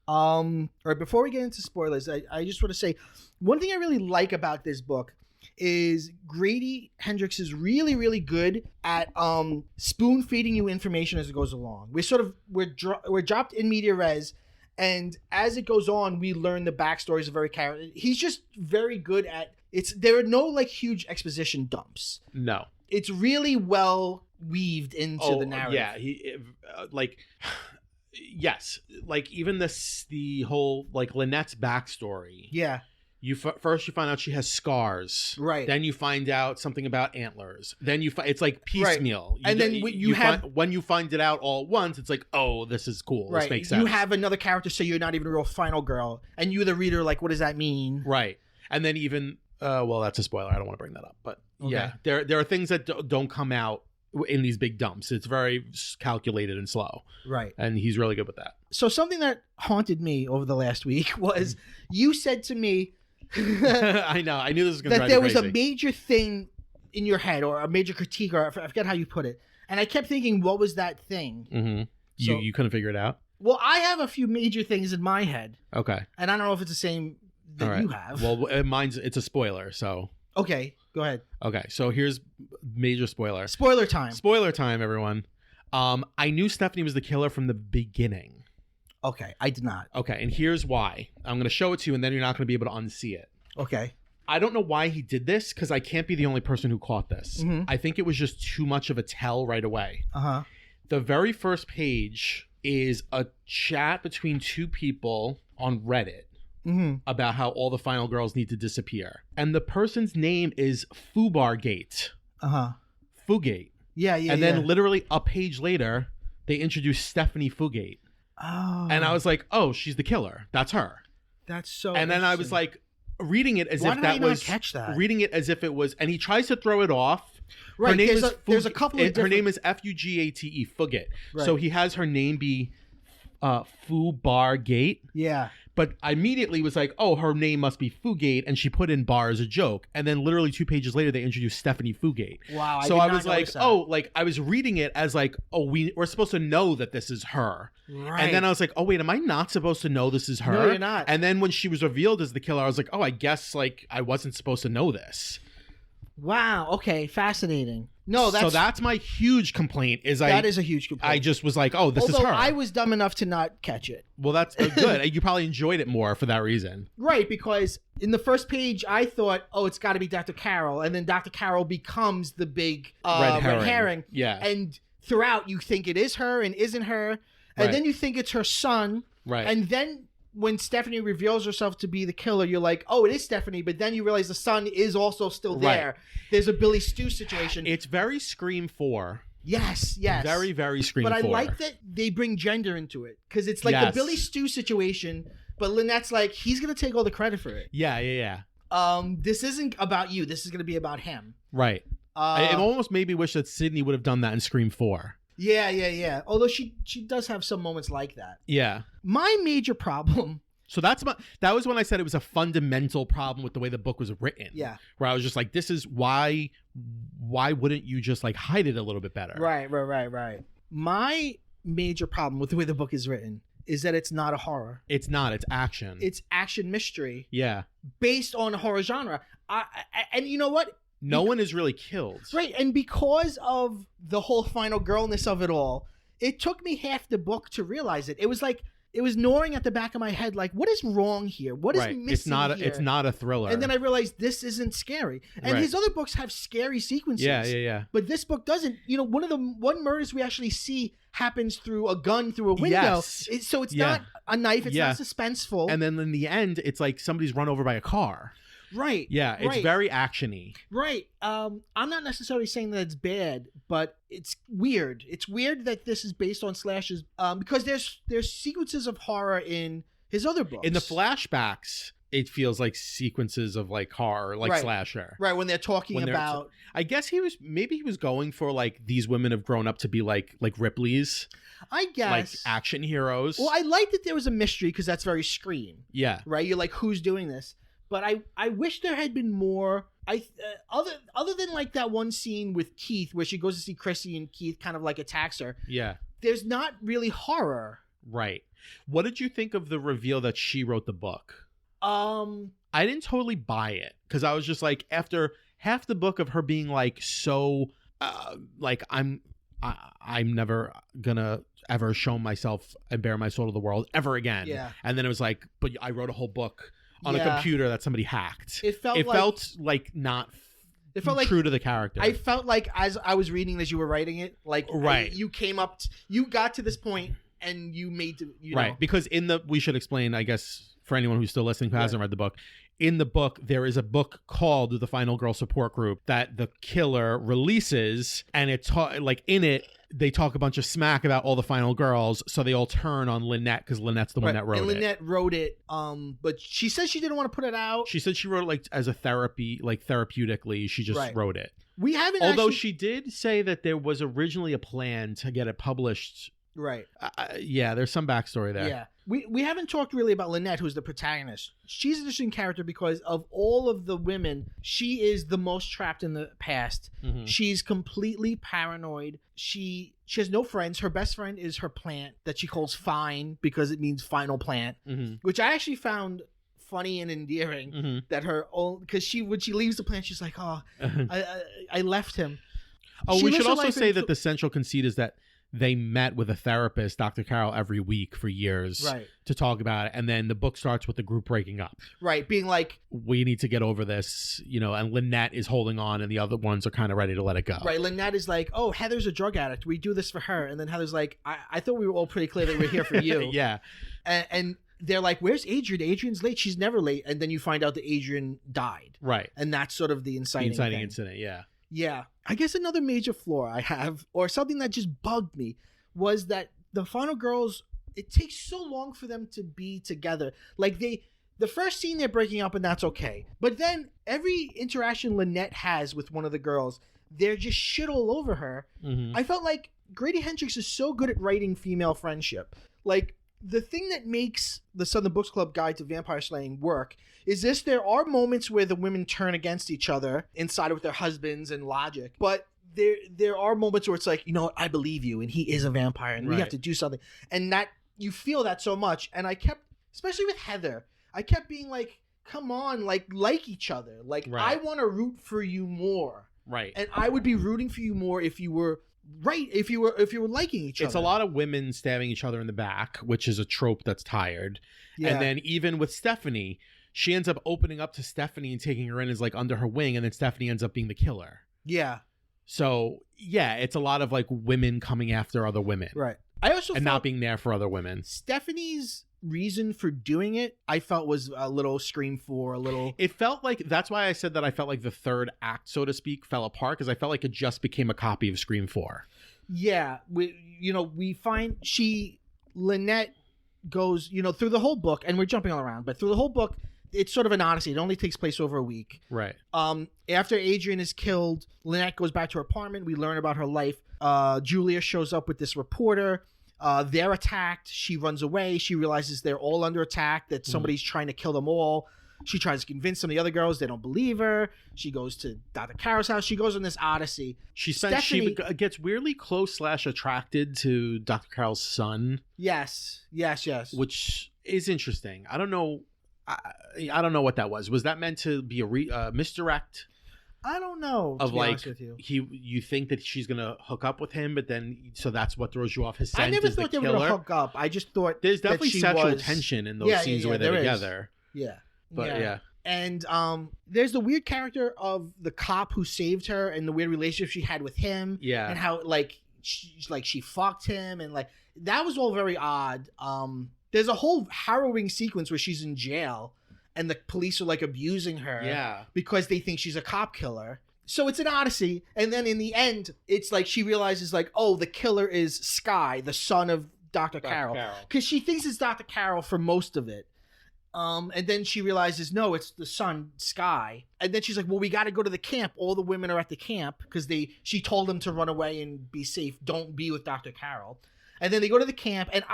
All right, before we get into spoilers, I just want to say one thing I really like about this book is Grady Hendrix is really, really good at spoon feeding you information as it goes along. We're dropped in media res, and as it goes on, we learn the backstories of every character. He's just very good at it's. There are no like huge exposition dumps. No, it's really well weaved into the narrative. Yeah, yes, like even the whole like Lynette's backstory. Yeah. First you find out she has scars. Right. Then you find out something about antlers. Then it's like piecemeal. Right. And then when you find it out all at once, it's like, oh, this is cool. Right. This makes sense. You have another character, so you're not even a real final girl, and you, the reader, like, what does that mean? Right. And then even, well, that's a spoiler. I don't want to bring that up, but yeah, there are things that don't come out in these big dumps. It's very calculated and slow. Right. And he's really good with that. So something that haunted me over the last week was you said to me. I know. I knew this was going to drive that you there was crazy. a major thing in your head or a major critique, or I forget how you put it. And I kept thinking, what was that thing? Mm-hmm. So, you couldn't figure it out? Well, I have a few major things in my head. Okay. And I don't know if it's the same that you have. Well, it's a spoiler, so. Okay, go ahead. Okay, so here's major spoiler. Spoiler time. Spoiler time, everyone. I knew Stephanie was the killer from the beginning. Okay, I did not. Okay, and here's why. I'm going to show it to you, and then you're not going to be able to unsee it. Okay. I don't know why he did this, because I can't be the only person who caught this. Mm-hmm. I think it was just too much of a tell right away. Uh-huh. The very first page is a chat between two people on Reddit about how all the final girls need to disappear. And the person's name is Fubargate. Uh-huh. Fugate. Yeah. And then literally a page later, they introduce Stephanie Fugate. Oh. And I was like, oh, she's the killer. That's her. That's so And then I was like, reading it as Why if did that I not was catch that? reading it as if it was, and he tries to throw it off. Right. Her name There's a couple of different... Her name is Fugate, Fugate. Right. So he has her name be Fubargate. Yeah. But I immediately was like, oh, her name must be Fugate, and she put in bar as a joke. And then literally 2 pages later, they introduced Stephanie Fugate. Wow. So I was like, oh, like I was reading it as like, oh, we're supposed to know that this is her. Right. And then I was like, oh, wait, am I not supposed to know this is her? No, you're not. And then when she was revealed as the killer, I was like, oh, I guess like I wasn't supposed to know this. Wow. Okay. Fascinating. No, that's my huge complaint. That is a huge complaint. I just was like, oh, this is her. I was dumb enough to not catch it. Well, that's good. You probably enjoyed it more for that reason. Right, because in the first page, I thought, oh, it's got to be Dr. Carroll. And then Dr. Carroll becomes the big red herring. Yeah. And throughout, you think it is her and isn't her. And then you think it's her son. Right. And then when Stephanie reveals herself to be the killer, you're like, oh, it is Stephanie, but then you realize the son is also still there. Right. There's a Billy Stu situation. It's very Scream 4. Yes. Very, very Scream 4. But I like that they bring gender into it, because it's like the Billy Stu situation, but Lynette's like, he's going to take all the credit for it. Yeah. This isn't about you. This is going to be about him. Right. It almost made me wish that Sydney would have done that in Scream 4. Yeah. Although she does have some moments like that. Yeah. My major problem. So that was when I said it was a fundamental problem with the way the book was written. Yeah. Where I was just like, this is why wouldn't you just like hide it a little bit better? Right. My major problem with the way the book is written is that it's not a horror. It's not. It's action. It's action mystery. Yeah. Based on horror genre. And you know what? No one is really killed. Right. And because of the whole final girlness of it all, it took me half the book to realize it. It was like, it was gnawing at the back of my head, like, what is wrong here? What is missing here? It's not a thriller. And then I realized this isn't scary. And his other books have scary sequences. Yeah. But this book doesn't. You know, one murders we actually see happens through a gun through a window. Yes. So it's not a knife. It's not suspenseful. And then in the end, it's like somebody's run over by a car. Right. Yeah, it's very actiony. Right. I'm not necessarily saying that it's bad, but it's weird. It's weird that this is based on slashes, because there's sequences of horror in his other books. In the flashbacks, it feels like sequences of like horror, like slasher. Right, when they're talking about. I guess he was going for like, these women have grown up to be like Ripley's. I guess. Like action heroes. Well, I like that there was a mystery, because that's very Scream. Yeah. Right? You're like, who's doing this? But I wish there had been more. Other than like that one scene with Keith where she goes to see Chrissy and Keith kind of like attacks her. Yeah. There's not really horror. Right. What did you think of the reveal that she wrote the book? I didn't totally buy it, because I was just like, after half the book of her being like so like I'm never gonna ever show myself and bare my soul to the world ever again. Yeah. And then it was like, but I wrote a whole book on a computer that somebody hacked. It felt like not true to the character. I felt like as I was reading as you were writing it, like you came up, you got to this point and you made you know. Because we should explain, I guess, for anyone who's still listening who hasn't read the book. In the book, there is a book called The Final Girl Support Group that the killer releases, and it's like in it, they talk a bunch of smack about all the final girls, so they all turn on Lynette, because Lynette's the one that wrote it. And Lynette wrote it, but she said she didn't want to put it out. She said she wrote it like as a therapy, like therapeutically. She just wrote it. We haven't. Although she did say that there was originally a plan to get it published. Right. Yeah, there's some backstory there. Yeah. We haven't talked really about Lynette, who's the protagonist. She's an interesting character because of all of the women, she is the most trapped in the past. Mm-hmm. She's completely paranoid. She has no friends. Her best friend is her plant that she calls Fine, because it means final plant, which I actually found funny and endearing. That her own, because when she leaves the plant, she's like, oh, I left him. Oh, we should also say that the central conceit is that they met with a therapist, Dr. Carroll, every week for years to talk about it. And then the book starts with the group breaking up. Right. Being like, we need to get over this, and Lynette is holding on and the other ones are kind of ready to let it go. Right. Lynette is like, oh, Heather's a drug addict. We do this for her. And then Heather's like, I thought we were all pretty clear that we're here for you. Yeah. And they're like, where's Adrian? Adrian's late. She's never late. And then you find out that Adrian died. Right. And that's sort of the inciting incident. Yeah. Yeah. I guess another major flaw I have, or something that just bugged me, was that the final girls, it takes so long for them to be together. Like the first scene they're breaking up and that's okay. But then every interaction Lynette has with one of the girls, they're just shit all over her. Mm-hmm. I felt like Grady Hendrix is so good at writing female friendship. Like, the thing that makes the Southern Books Club Guide to Vampire Slaying work is there are moments where the women turn against each other inside with their husbands and logic, but there are moments where it's like, I believe you, and he is a vampire, and we have to do something, and that you feel that so much. And I kept, especially with Heather, I kept being like, come on, like each other, like I want to root for you more, right? And I would be rooting for you more if you were. Right, if you were liking each other. It's a lot of women stabbing each other in the back, which is a trope that's tired. Yeah. And then even with Stephanie, she ends up opening up to Stephanie and taking her in as like under her wing, and then Stephanie ends up being the killer. Yeah. So yeah, it's a lot of like women coming after other women. Right. I also felt not being there for other women. Stephanie's reason for doing it, I felt was a little Scream 4, a little. It felt like, that's why I said that I felt like the third act, so to speak, fell apart, because I felt like it just became a copy of Scream 4. Yeah, we find Lynette goes, through the whole book, and we're jumping all around, but through the whole book, it's sort of an odyssey. It only takes place over a week. Right. After Adrian is killed, Lynette goes back to her apartment. We learn about her life. Julia shows up with this reporter. They're attacked. She runs away. She realizes they're all under attack, that somebody's trying to kill them all. She tries to convince some of the other girls. They don't believe her. She goes to Dr. Carroll's house. She goes on this odyssey. She gets weirdly close / attracted to Dr. Carroll's son. Yes. Which is interesting. I don't know. I don't know what that was. Was that meant to be a misdirect? I don't know. Of to be like, honest with you. You think that she's gonna hook up with him, but then so that's what throws you off his scent. I never thought they were gonna hook up. I just thought there's definitely sexual was... tension in those scenes where they're together. Yeah, but yeah. And there's the weird character of the cop who saved her, and the weird relationship she had with him. Yeah, and how she fucked him, and like that was all very odd. There's a whole harrowing sequence where she's in jail. And the police are like abusing her because they think she's a cop killer. So it's an odyssey. And then in the end, it's like she realizes like, oh, the killer is Skye, the son of Dr. Carroll. Because she thinks it's Dr. Carroll for most of it. And then she realizes, no, it's the son, Skye. And then she's like, well, we got to go to the camp. All the women are at the camp because she told them to run away and be safe. Don't be with Dr. Carroll. And then they go to the camp. And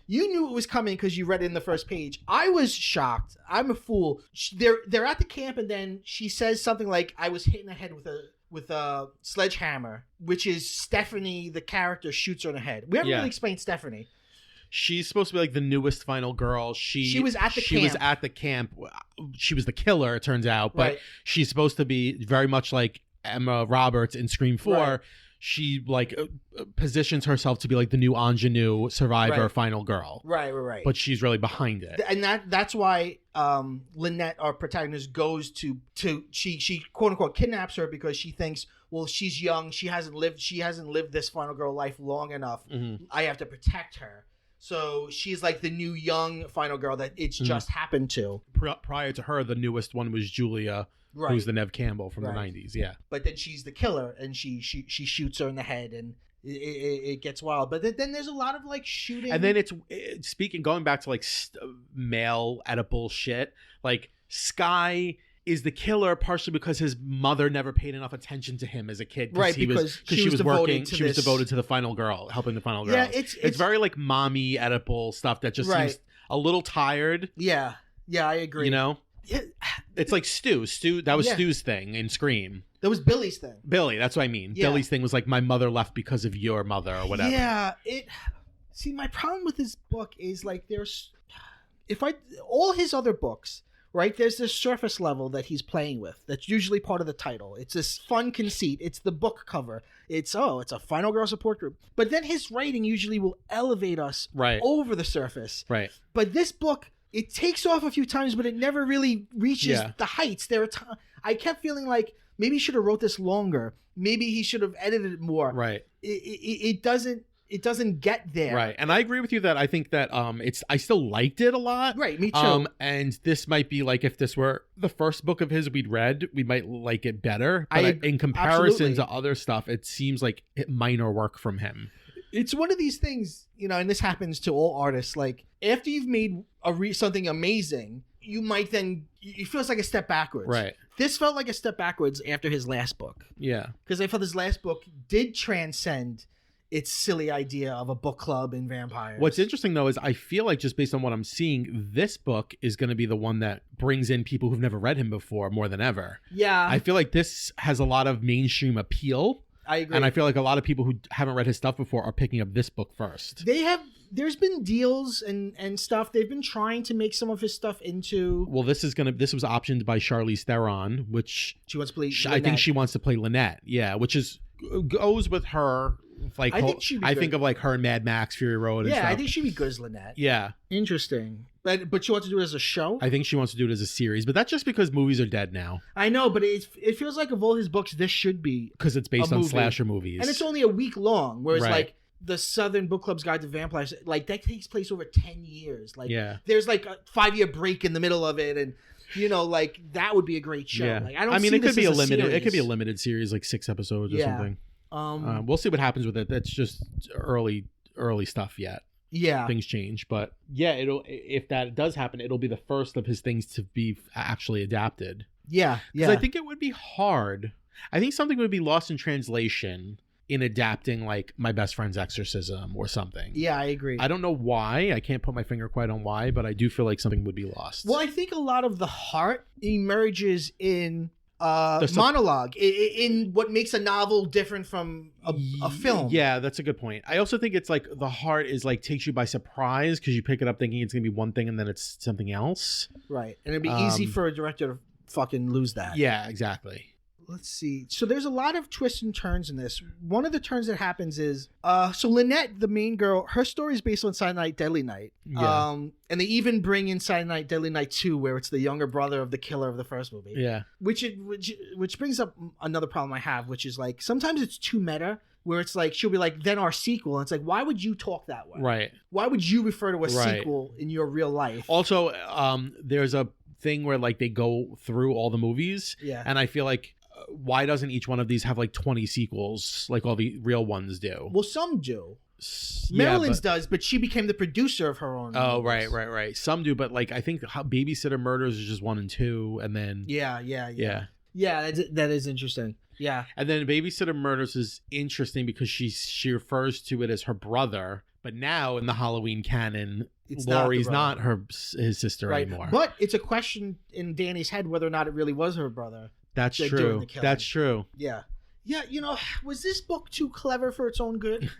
you knew it was coming because you read it in the first page. I was shocked. I'm a fool. They're at the camp, and then she says something like, I was hit in the head with a sledgehammer, which is Stephanie, the character, shoots her in the head. We haven't really explained Stephanie. She's supposed to be like the newest final girl. She was at the camp. She was at the camp. She was the killer, it turns out. But she's supposed to be very much like Emma Roberts in Scream 4. Right. She positions herself to be like the new ingenue survivor final girl. Right. But she's really behind it. And that's why Lynette, our protagonist, goes to she quote unquote kidnaps her because she thinks, well, she's young, she hasn't lived this final girl life long enough. Mm-hmm. I have to protect her. So she's like the new young final girl that it's just happened to. Prior to her, the newest one was Julia. Right. Who's the Nev Campbell from the 90s, But then she's the killer, and she shoots her in the head, and it gets wild. But then there's a lot of like shooting. And then going back to like male Oedipal shit, like Skye is the killer partially because his mother never paid enough attention to him as a kid. Right, because she was working. She was devoted to the final girl, helping the final girl. Yeah, it's very like mommy Oedipal stuff that just seems a little tired. Yeah, I agree. You know? It's like Stu. That was Stu's thing in Scream. That was Billy's thing. Billy, that's what I mean. Yeah. Billy's thing was like, my mother left because of your mother or whatever. Yeah. See, my problem with this book is like all his other books, right? There's this surface level that he's playing with. That's usually part of the title. It's this fun conceit. It's the book cover. It's a final girl support group. But then his writing usually will elevate us over the surface. Right. But this book, it takes off a few times, but it never really reaches the heights. I kept feeling like maybe he should have wrote this longer. Maybe he should have edited it more. Right. It doesn't get there. Right. And I agree with you that I think that I still liked it a lot. Right. Me too. And this might be like, if this were the first book of his we'd read, we might like it better. But in comparison to other stuff, it seems like minor work from him. It's one of these things, and this happens to all artists. Like after you've made something amazing, you might then it feels like a step backwards. Right. This felt like a step backwards after his last book. Yeah. Because I felt his last book did transcend its silly idea of a book club and vampires. What's interesting though is I feel like just based on what I'm seeing, this book is going to be the one that brings in people who've never read him before more than ever. Yeah. I feel like this has a lot of mainstream appeal. I agree. And I feel like a lot of people who haven't read his stuff before are picking up this book first. There's been deals and stuff. They've been trying to make some of his stuff into. Well, this was optioned by Charlize Theron, which she wants to play. I think she wants to play Lynette. Yeah, which goes with her. Like I think of like her and Mad Max Fury Road. And stuff. I think she'd be good as Lynette. Yeah, interesting. But she wants to do it as a show. I think she wants to do it as a series, but that's just because movies are dead now. I know, but it feels like of all his books, this should be because it's based on slasher movies, and it's only a week long. Whereas like the Southern Book Club's Guide to Vampires, like that takes place over 10 years. Like there's like a 5-year break in the middle of it, and like that would be a great show. Like I mean, it could be a limited. It could be a limited series, like 6 episodes or something. We'll see what happens with it. That's just early stuff yet. Yeah, things change, but if that does happen, it'll be the first of his things to be actually adapted. Yeah. I think it would be hard. I think something would be lost in translation in adapting like My Best Friend's Exorcism or something. Yeah, I agree. I don't know why. I can't put my finger quite on why, but I do feel like something would be lost. Well, I think a lot of the heart emerges in monologue, in what makes a novel different from a film. Yeah, that's a good point. I also think it's like the heart is like takes you by surprise because you pick it up thinking it's gonna be one thing and then it's something else. Right, and it'd be easy for a director to fucking lose that. Yeah, exactly. Let's see. So there's a lot of twists and turns in this. One of the turns that happens is, so Lynette, the main girl, her story is based on Silent Night, Deadly Night. Yeah. And they even bring in Silent Night, Deadly Night 2, where it's the younger brother of the killer of the first movie. Yeah. Which brings up another problem I have, which is like, sometimes it's too meta, where it's like, she'll be like, then our sequel. And it's like, why would you talk that way? Right. Why would you refer to a sequel in your real life? Also, there's a thing where like they go through all the movies. Yeah. And I feel like, why doesn't each one of these have like 20 sequels like all the real ones do? Well, some do. Marilyn's does, but she became the producer of her own movies. Right. Right. Some do, but like I think Babysitter Murders is just 1 and 2, and then Yeah, that is interesting. Yeah. And then Babysitter Murders is interesting because she refers to it as her brother, but now in the Halloween canon, Laurie's not his sister anymore. But it's a question in Danny's head whether or not it really was her brother. That's true. That's true. Yeah. Yeah, was this book too clever for its own good?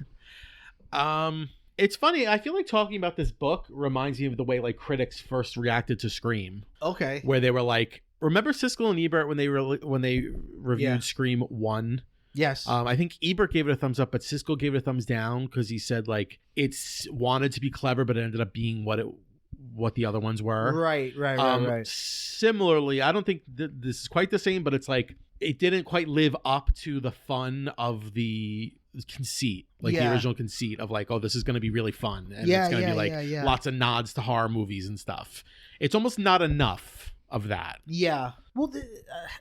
It's funny. I feel like talking about this book reminds me of the way like critics first reacted to Scream. Okay. Where they were like, remember Siskel and Ebert when they reviewed Scream 1? Yes. I think Ebert gave it a thumbs up, but Siskel gave it a thumbs down because he said like it's wanted to be clever, but it ended up being what the other ones were. Right. Similarly, I don't think this is quite the same, but it's like it didn't quite live up to the fun of the conceit, like the original conceit of like, oh, this is going to be really fun, and it's going to be like lots of nods to horror movies and stuff. It's almost not enough of that. Yeah. Well,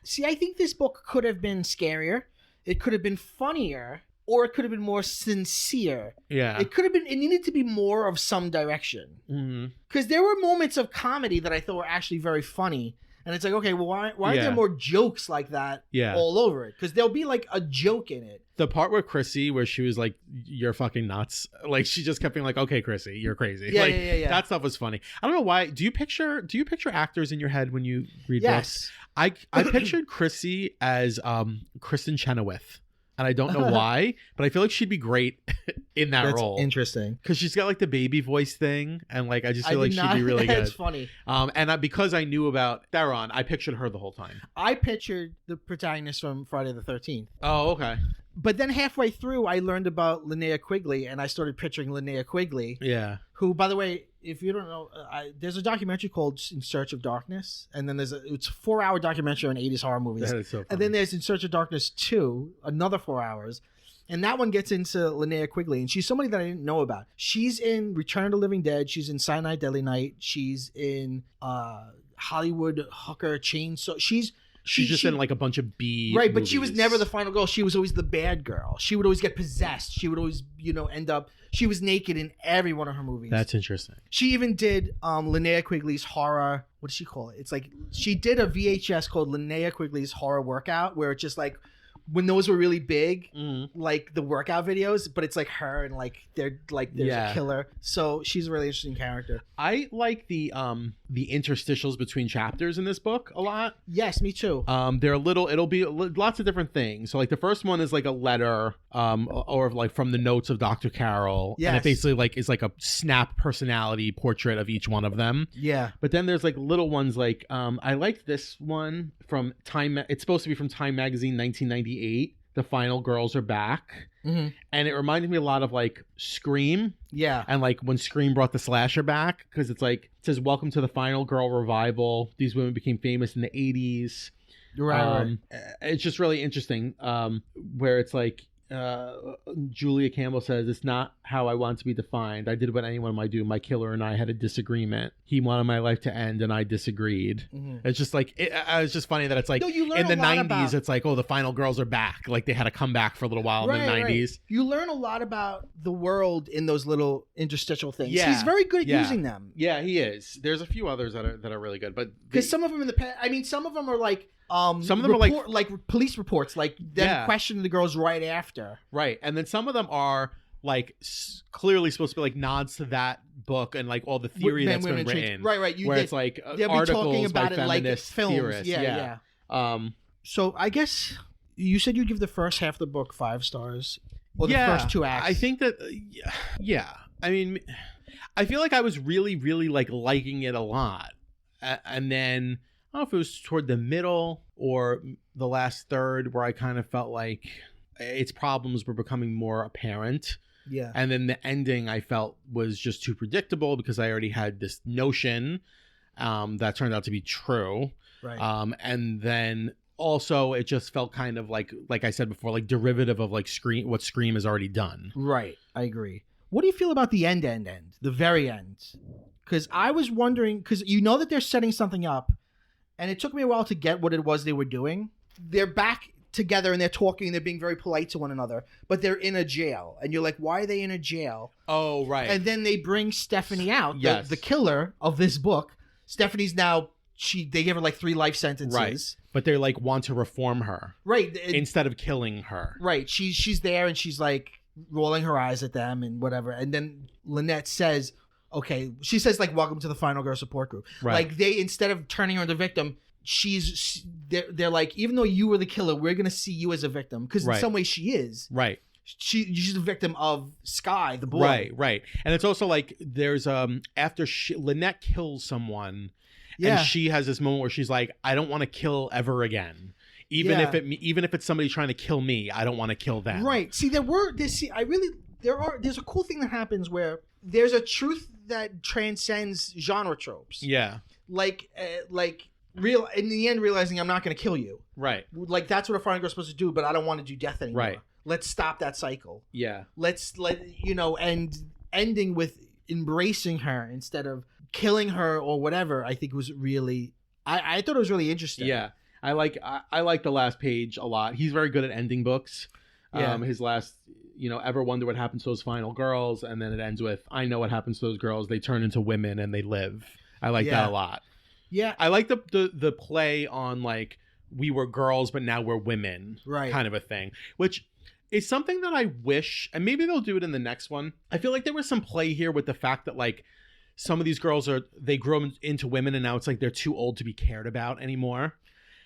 see, I think this book could have been scarier. It could have been funnier. Or it could have been more sincere. Yeah. It needed to be more of some direction. Because there were moments of comedy that I thought were actually very funny. And it's like, okay, well, why aren't there more jokes like that all over it? Because there'll be like a joke in it. The part with Chrissy where she was like, you're fucking nuts. Like she just kept being like, okay, Chrissy, you're crazy. Yeah. That stuff was funny. I don't know why. Do you picture actors in your head when you read books? I pictured Chrissy as Kristen Chenoweth. And I don't know why, but I feel like she'd be great in that role. That's interesting. Because she's got like the baby voice thing. And like, I just feel like she'd be really good. It's funny. And because I knew about Theron, I pictured her the whole time. I pictured the protagonist from Friday the 13th. Oh, okay. But then halfway through, I learned about Linnea Quigley, and I started picturing Linnea Quigley. Yeah. Who, by the way, if you don't know, there's a documentary called In Search of Darkness, and then it's a 4-hour documentary on 80s horror movies. That is so funny. And then there's In Search of Darkness 2, another 4 hours, and that one gets into Linnea Quigley, and she's somebody that I didn't know about. She's in Return of the Living Dead. She's in Silent Night, Deadly Night. She's in Hollywood Hooker Chainsaw. She's just in like a bunch of B right, but movies. she was never the final girl. She was always the bad girl. She would always get possessed. She would always, end up. She was naked in every one of her movies. That's interesting. She even did Linnea Quigley's horror. What does she call it? It's like she did a VHS called Linnea Quigley's Horror Workout, where it's just like when those were really big, like the workout videos, but it's like her and like there's a killer. So she's a really interesting character. I like the interstitials between chapters in this book a lot. Yes, me too. They're it'll be lots of different things. So like the first one is like a letter, or like from the notes of Dr. Carol. Yes. And it basically like is like a snap personality portrait of each one of them. Yeah. But then there's like little ones like, I liked this one from Time. It's supposed to be from Time Magazine, 1998. The Final Girls Are Back. Mm-hmm. And it reminded me a lot of like Scream. Yeah. And like when Scream brought the slasher back, because it's like, it says, welcome to the Final Girl revival. These women became famous in the 80s. Right. It's just really interesting, where it's like, Julia Campbell says, it's not how I want to be defined. I did what anyone might do. My killer and I had a disagreement. He wanted my life to end and I disagreed. It's just like, it's just funny that it's like, you learn in the a lot 90s, about... it's like, oh, the final girls are back. Like they had to come back for a little while in the 90s. Right. You learn a lot about the world in those little interstitial things. Yeah. He's very good at using them. Yeah, he is. There's a few others that are really good. But because some of them in the past, I mean, some of them are like, some of them are like police reports, like them questioning the girls right after. Right. And then some of them are like clearly supposed to be like nods to that book and like all the theory that's been written. Right. It's like they'll articles be talking about by it feminist like films. theorists. Yeah. So I guess you said you'd give the first half of the book 5 stars. Or the first 2 acts. I think that, I mean, I feel like I was really, really like liking it a lot. And then I don't know if it was toward the middle or the last third where I kind of felt like its problems were becoming more apparent. Yeah. And then the ending I felt was just too predictable because I already had this notion that turned out to be true. Right. And then also it just felt kind of like I said before, like derivative of like what Scream has already done. Right. I agree. What do you feel about the end, the very end? Because I was wondering, because you know that they're setting something up, and it took me a while to get what it was they were doing. They're back together and they're talking, they're being very polite to one another, but they're in a jail. And you're like, why are they in a jail? Oh, right. And then they bring Stephanie out, the killer of this book. Stephanie's now, they give her like 3 life sentences. Right. But they like want to reform her. Right. Instead of killing her. Right. She's there and she's like rolling her eyes at them and whatever. And then Lynette says, okay, she says like, welcome to the Final Girl Support Group. Right. Like they, instead of turning her into victim, they're like, even though you were the killer, we're going to see you as a victim. Because in some way she is. Right. She's a victim of Sky, the boy. Right. And it's also like there's after Lynette kills someone, and she has this moment where she's like, I don't want to kill ever again. Even if it's somebody trying to kill me, I don't want to kill them. Right. See, there's a cool thing that happens where there's a truth that transcends genre tropes. Yeah. Like in the end, realizing I'm not going to kill you. Right. Like that's what a final girl's supposed to do, but I don't want to do death anymore. Right. Let's stop that cycle. Yeah. And ending with embracing her instead of killing her or whatever, I think was really, I thought it was really interesting. Yeah. I like the last page a lot. He's very good at ending books. Yeah. His last, ever wonder what happens to those final girls? And then it ends with, I know what happens to those girls. They turn into women and they live. I like that a lot. Yeah. I like the play on like, we were girls, but now we're women. Right. Kind of a thing, which is something that I wish, and maybe they'll do it in the next one. I feel like there was some play here with the fact that like some of these girls they grow into women and now it's like they're too old to be cared about anymore.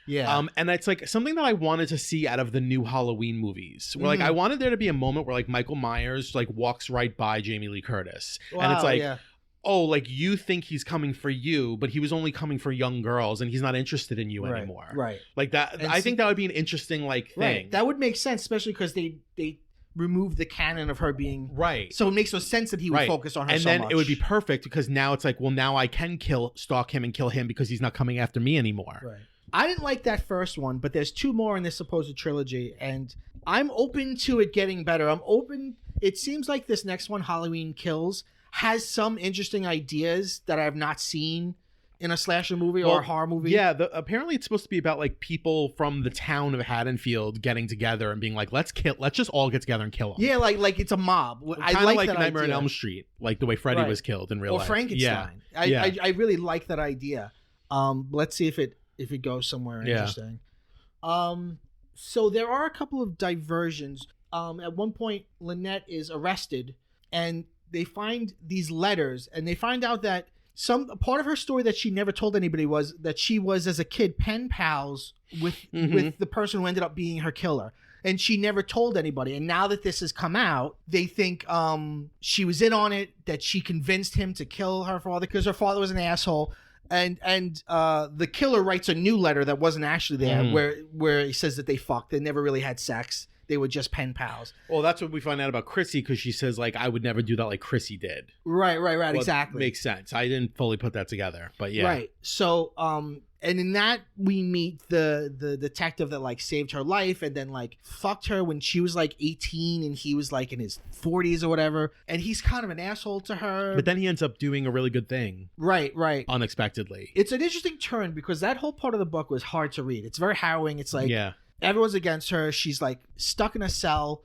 Yeah. And it's like something that I wanted to see out of the new Halloween movies. Where like I wanted there to be a moment where like Michael Myers like walks right by Jamie Lee Curtis. Wow, and it's like, oh, like you think he's coming for you, but he was only coming for young girls and he's not interested in you anymore. Right. Like that. And I think that would be an interesting like thing. Right. That would make sense, especially because they removed the canon of her being right. So it makes no sense that he would focus on her and so then much. It would be perfect because now it's like, well, now I can stalk him and kill him because he's not coming after me anymore. Right. I didn't like that first one, but there's 2 more in this supposed trilogy, and I'm open to it getting better. I'm open. It seems like this next one, Halloween Kills, has some interesting ideas that I have not seen in a slasher movie or a horror movie. Yeah, apparently it's supposed to be about like people from the town of Haddonfield getting together and being like, let's just all get together and kill them. Yeah, like it's a mob. I like that Nightmare on Elm Street, like the way Freddy was killed in real life. Or Frankenstein. Yeah. I really like that idea. Let's see if it goes somewhere interesting. So there are a couple of diversions. At one point, Lynette is arrested, and they find these letters, and they find out that part of her story that she never told anybody was that she was, as a kid, pen pals with the person who ended up being her killer. And she never told anybody. And now that this has come out, they think she was in on it, that she convinced him to kill her father because her father was an asshole. And the killer writes a new letter that wasn't actually there, where he says that they fucked. They never really had sex. They were just pen pals. Well, that's what we find out about Chrissy, because she says, like, I would never do that like Chrissy did. Right, well, exactly. Makes sense. I didn't fully put that together, but yeah. Right. So, And in that, we meet the detective that like saved her life and then like fucked her when she was like 18 and he was like in his 40s or whatever. And he's kind of an asshole to her. But then he ends up doing a really good thing. Right. Unexpectedly. It's an interesting turn because that whole part of the book was hard to read. It's very harrowing. It's like everyone's against her. She's like stuck in a cell.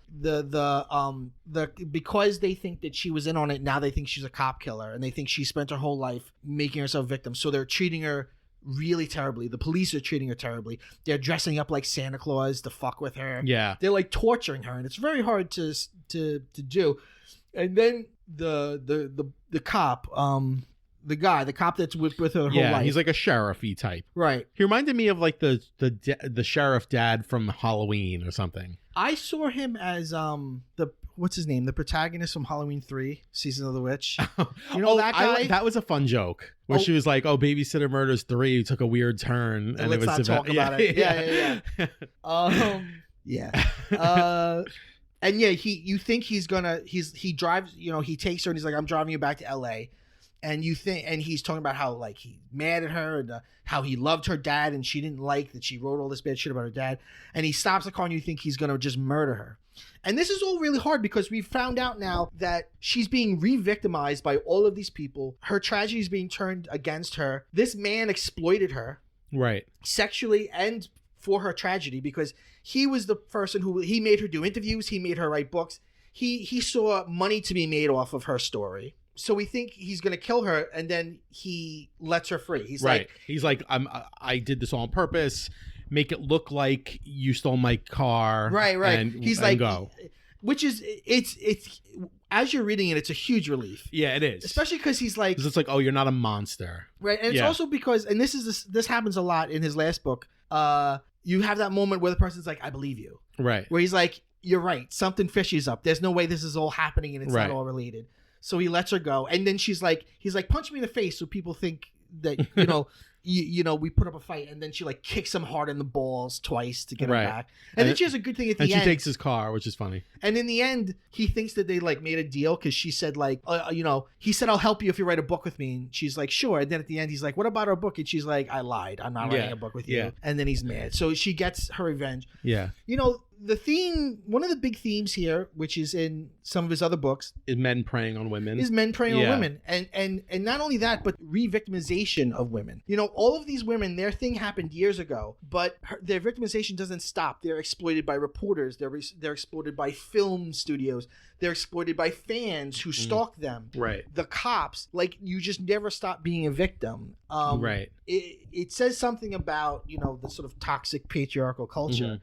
Because they think that she was in on it, now they think she's a cop killer and they think she spent her whole life making herself victim. So they're treating her really terribly. The police are treating her terribly. They're dressing up like Santa Claus to fuck with her. Yeah. They're like torturing her and it's very hard to do. And then the cop, the cop that's with her whole life. He's like a sheriff-y type. Right. He reminded me of like the sheriff dad from Halloween or something. I saw him as what's his name? The protagonist from Halloween 3, Season of the Witch. You know that guy? That was a fun joke where she was like, "Oh, Babysitter Murders 3 took a weird turn," and let's not talk about it. Yeah. And yeah, you think he drives, he takes her and he's like, I'm driving you back to LA. And he's talking about how like he's mad at her and how he loved her dad and she didn't like that she wrote all this bad shit about her dad. And he stops the car and you think he's going to just murder her. And this is all really hard because we've found out now that she's being re-victimized by all of these people. Her tragedy is being turned against her. This man exploited her. Right. Sexually and for her tragedy because he was the person he made her do interviews. He made her write books. He saw money to be made off of her story. So we think he's going to kill her and then he lets her free. He's like, I did this all on purpose. Make it look like you stole my car. Right. And, he's like, go. Which is, it's as you're reading it, it's a huge relief. Yeah, it is. Especially because he's like, 'cause it's like, oh, you're not a monster. Right. And it's also because, and this happens a lot in his last book. You have that moment where the person's like, I believe you. Right. Where he's like, you're right. Something fishy's up. There's no way this is all happening and it's not all related. So he lets her go. And then he's like, punch me in the face so people think that, we put up a fight. And then she like kicks him hard in the balls twice to get him back. And then she has a good thing at the end. And she takes his car, which is funny. And in the end, he thinks that they like made a deal because she said like, he said, I'll help you if you write a book with me. And she's like, sure. And then at the end, he's like, what about our book? And she's like, I lied. I'm not writing a book with you. And then he's mad. So she gets her revenge. Yeah. The theme, one of the big themes here, which is in some of his other books, is men preying on women. And not only that, but re-victimization of women. All of these women, their thing happened years ago, but their victimization doesn't stop. They're exploited by reporters. They're exploited by film studios. They're exploited by fans who stalk them. Right. The cops. Like, you just never stop being a victim. Right. It says something about, the sort of toxic patriarchal culture.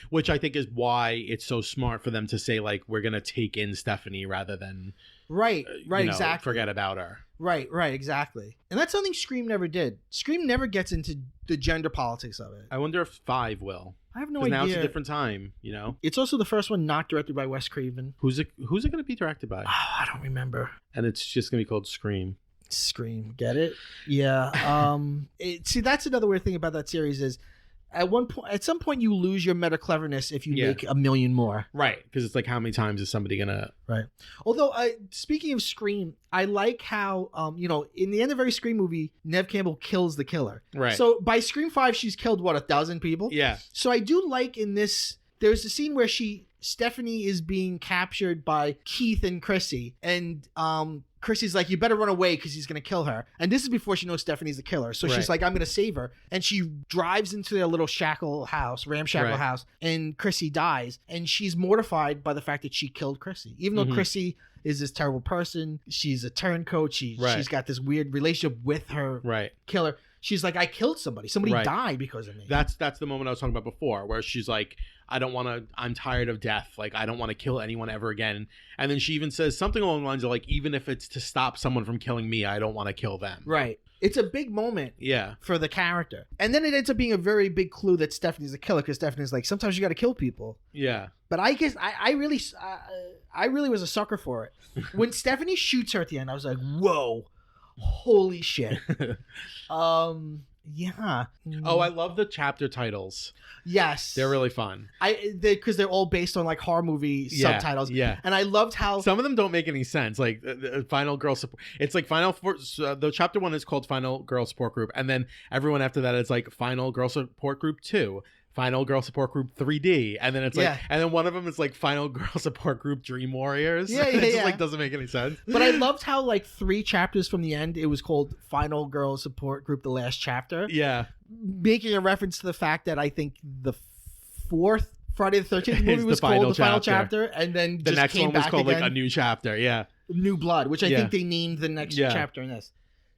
Which I think is why it's so smart for them to say, like, we're going to take in Stephanie rather than... Right, exactly. Forget about her. Right, exactly. And that's something Scream never did. Scream never gets into the gender politics of it. I wonder if 5 will. I have no idea. Now it's a different time, It's also the first one not directed by Wes Craven. Who's it going to be directed by? Oh, I don't remember. And it's just going to be called Scream. Get it? Yeah. See, that's another weird thing about that series is at some point you lose your meta cleverness if you make a million more. Right, because it's like, how many times is somebody gonna... Right. Although, speaking of Scream, I like how, in the end of every Scream movie, Neve Campbell kills the killer. Right. So by Scream 5, she's killed, 1,000 people? Yeah. So I do like in this, there's a scene where Stephanie is being captured by Keith and Chrissy, and Chrissy's like, you better run away because he's going to kill her. And this is before she knows Stephanie's the killer. So she's like, I'm going to save her. And she drives into their little ramshackle house, and Chrissy dies. And she's mortified by the fact that she killed Chrissy. Even though Chrissy is this terrible person, she's a turncoat, she's got this weird relationship with her killer. She's like, I killed somebody. Somebody died because of me. That's the moment I was talking about before, where she's like, I'm tired of death. Like, I don't want to kill anyone ever again. And then she even says something along the lines of like, even if it's to stop someone from killing me, I don't want to kill them. Right. It's a big moment for the character. And then it ends up being a very big clue that Stephanie's a killer because Stephanie's like, sometimes you got to kill people. Yeah. But I guess I really was a sucker for it. When Stephanie shoots her at the end, I was like, whoa. Holy shit. Yeah. Oh, I love the chapter titles. Yes. They're really fun. Because they're all based on like horror movie subtitles. Yeah. And I loved how some of them don't make any sense. Like Final Girl Support. It's like the chapter 1 is called Final Girl Support Group, and then everyone after that is like Final Girl Support Group 2. Final Girl Support Group 3D, and then it's like, and then one of them is like Final Girl Support Group Dream Warriors. It just like doesn't make any sense. But I loved how like 3 chapters from the end, it was called Final Girl Support Group: The Last Chapter. Yeah, making a reference to the fact that I think the 4th Friday the 13th movie was called The Final Chapter, and then the just next came one was back called again, like A New Chapter. Yeah, New Blood, which I think they named the next chapter in this.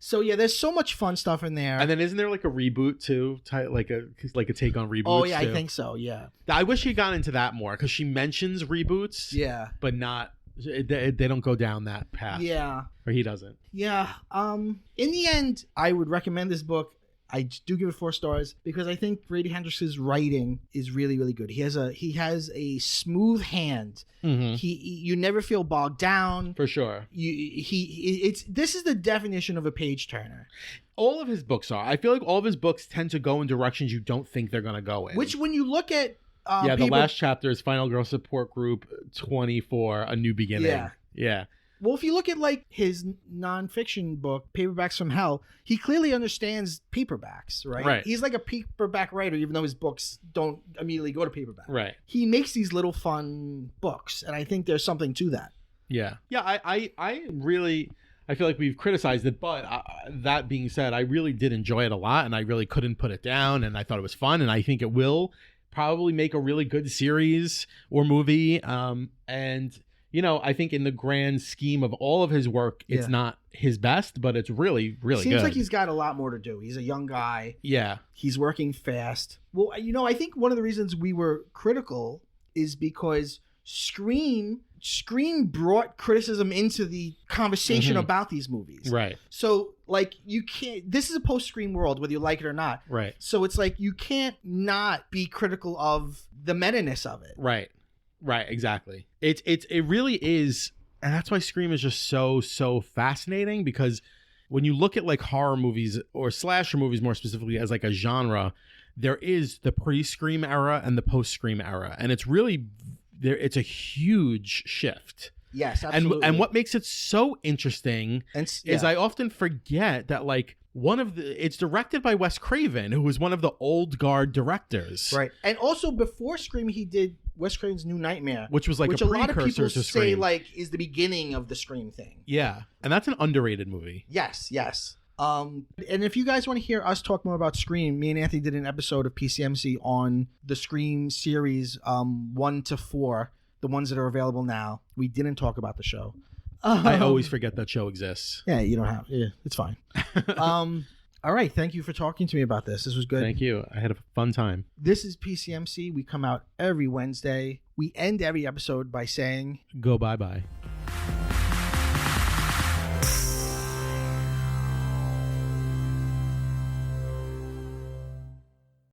So yeah, there's so much fun stuff in there. And then isn't there like a reboot too, like a take on reboots? Oh yeah, too? I think so. Yeah. I wish she got into that more because she mentions reboots. Yeah. But not they don't go down that path. Yeah. Or he doesn't. Yeah. In the end, I would recommend this book. I do give it 4 stars because I think Grady Hendrix's writing is really, really good. He has a smooth hand. Mm-hmm. You never feel bogged down. For sure. This is the definition of a page turner. All of his books are. I feel like all of his books tend to go in directions you don't think they're going to go in. Which, when you look at the last chapter is Final Girl Support Group 24, A New Beginning. Yeah. Well, if you look at like his nonfiction book, Paperbacks from Hell, he clearly understands paperbacks, right? Right. He's like a paperback writer, even though his books don't immediately go to paperback. Right. He makes these little fun books, and I think there's something to that. Yeah. Yeah, I really... I feel like we've criticized it, but that being said, I really did enjoy it a lot, and I really couldn't put it down, and I thought it was fun, and I think it will probably make a really good series or movie, and... You know, I think in the grand scheme of all of his work, it's not his best, but it's really, really good. Seems like he's got a lot more to do. He's a young guy. Yeah. He's working fast. Well, you know, I think one of the reasons we were critical is because Scream brought criticism into the conversation about these movies. Right. So, like, you can't... This is a post-Scream world, whether you like it or not. Right. So it's like you can't not be critical of the meta-ness of it. Right. Right, exactly. It really is, and that's why Scream is just so fascinating, because when you look at like horror movies or slasher movies more specifically as like a genre, there is the pre-Scream era and the post-Scream era, and it's really it's a huge shift. Yes, absolutely. And what makes it so interesting is I often forget that like it's directed by Wes Craven, who was one of the old guard directors. Right. And also before Scream, he did Wes Craven's New Nightmare, which was like a lot of people to Scream. say like is the beginning of the Scream thing. Yeah. And that's an underrated movie. Yes. And if you guys want to hear us talk more about Scream, me and Anthony did an episode of PCMC on the Scream series 1 to 4, the ones that are available now. We didn't talk about the show. I always forget that show exists. Yeah, you don't have. Yeah, it's fine. All right, thank you for talking to me about this. This was good. Thank you. I had a fun time. This is PCMC. We come out every Wednesday. We end every episode by saying, go bye-bye.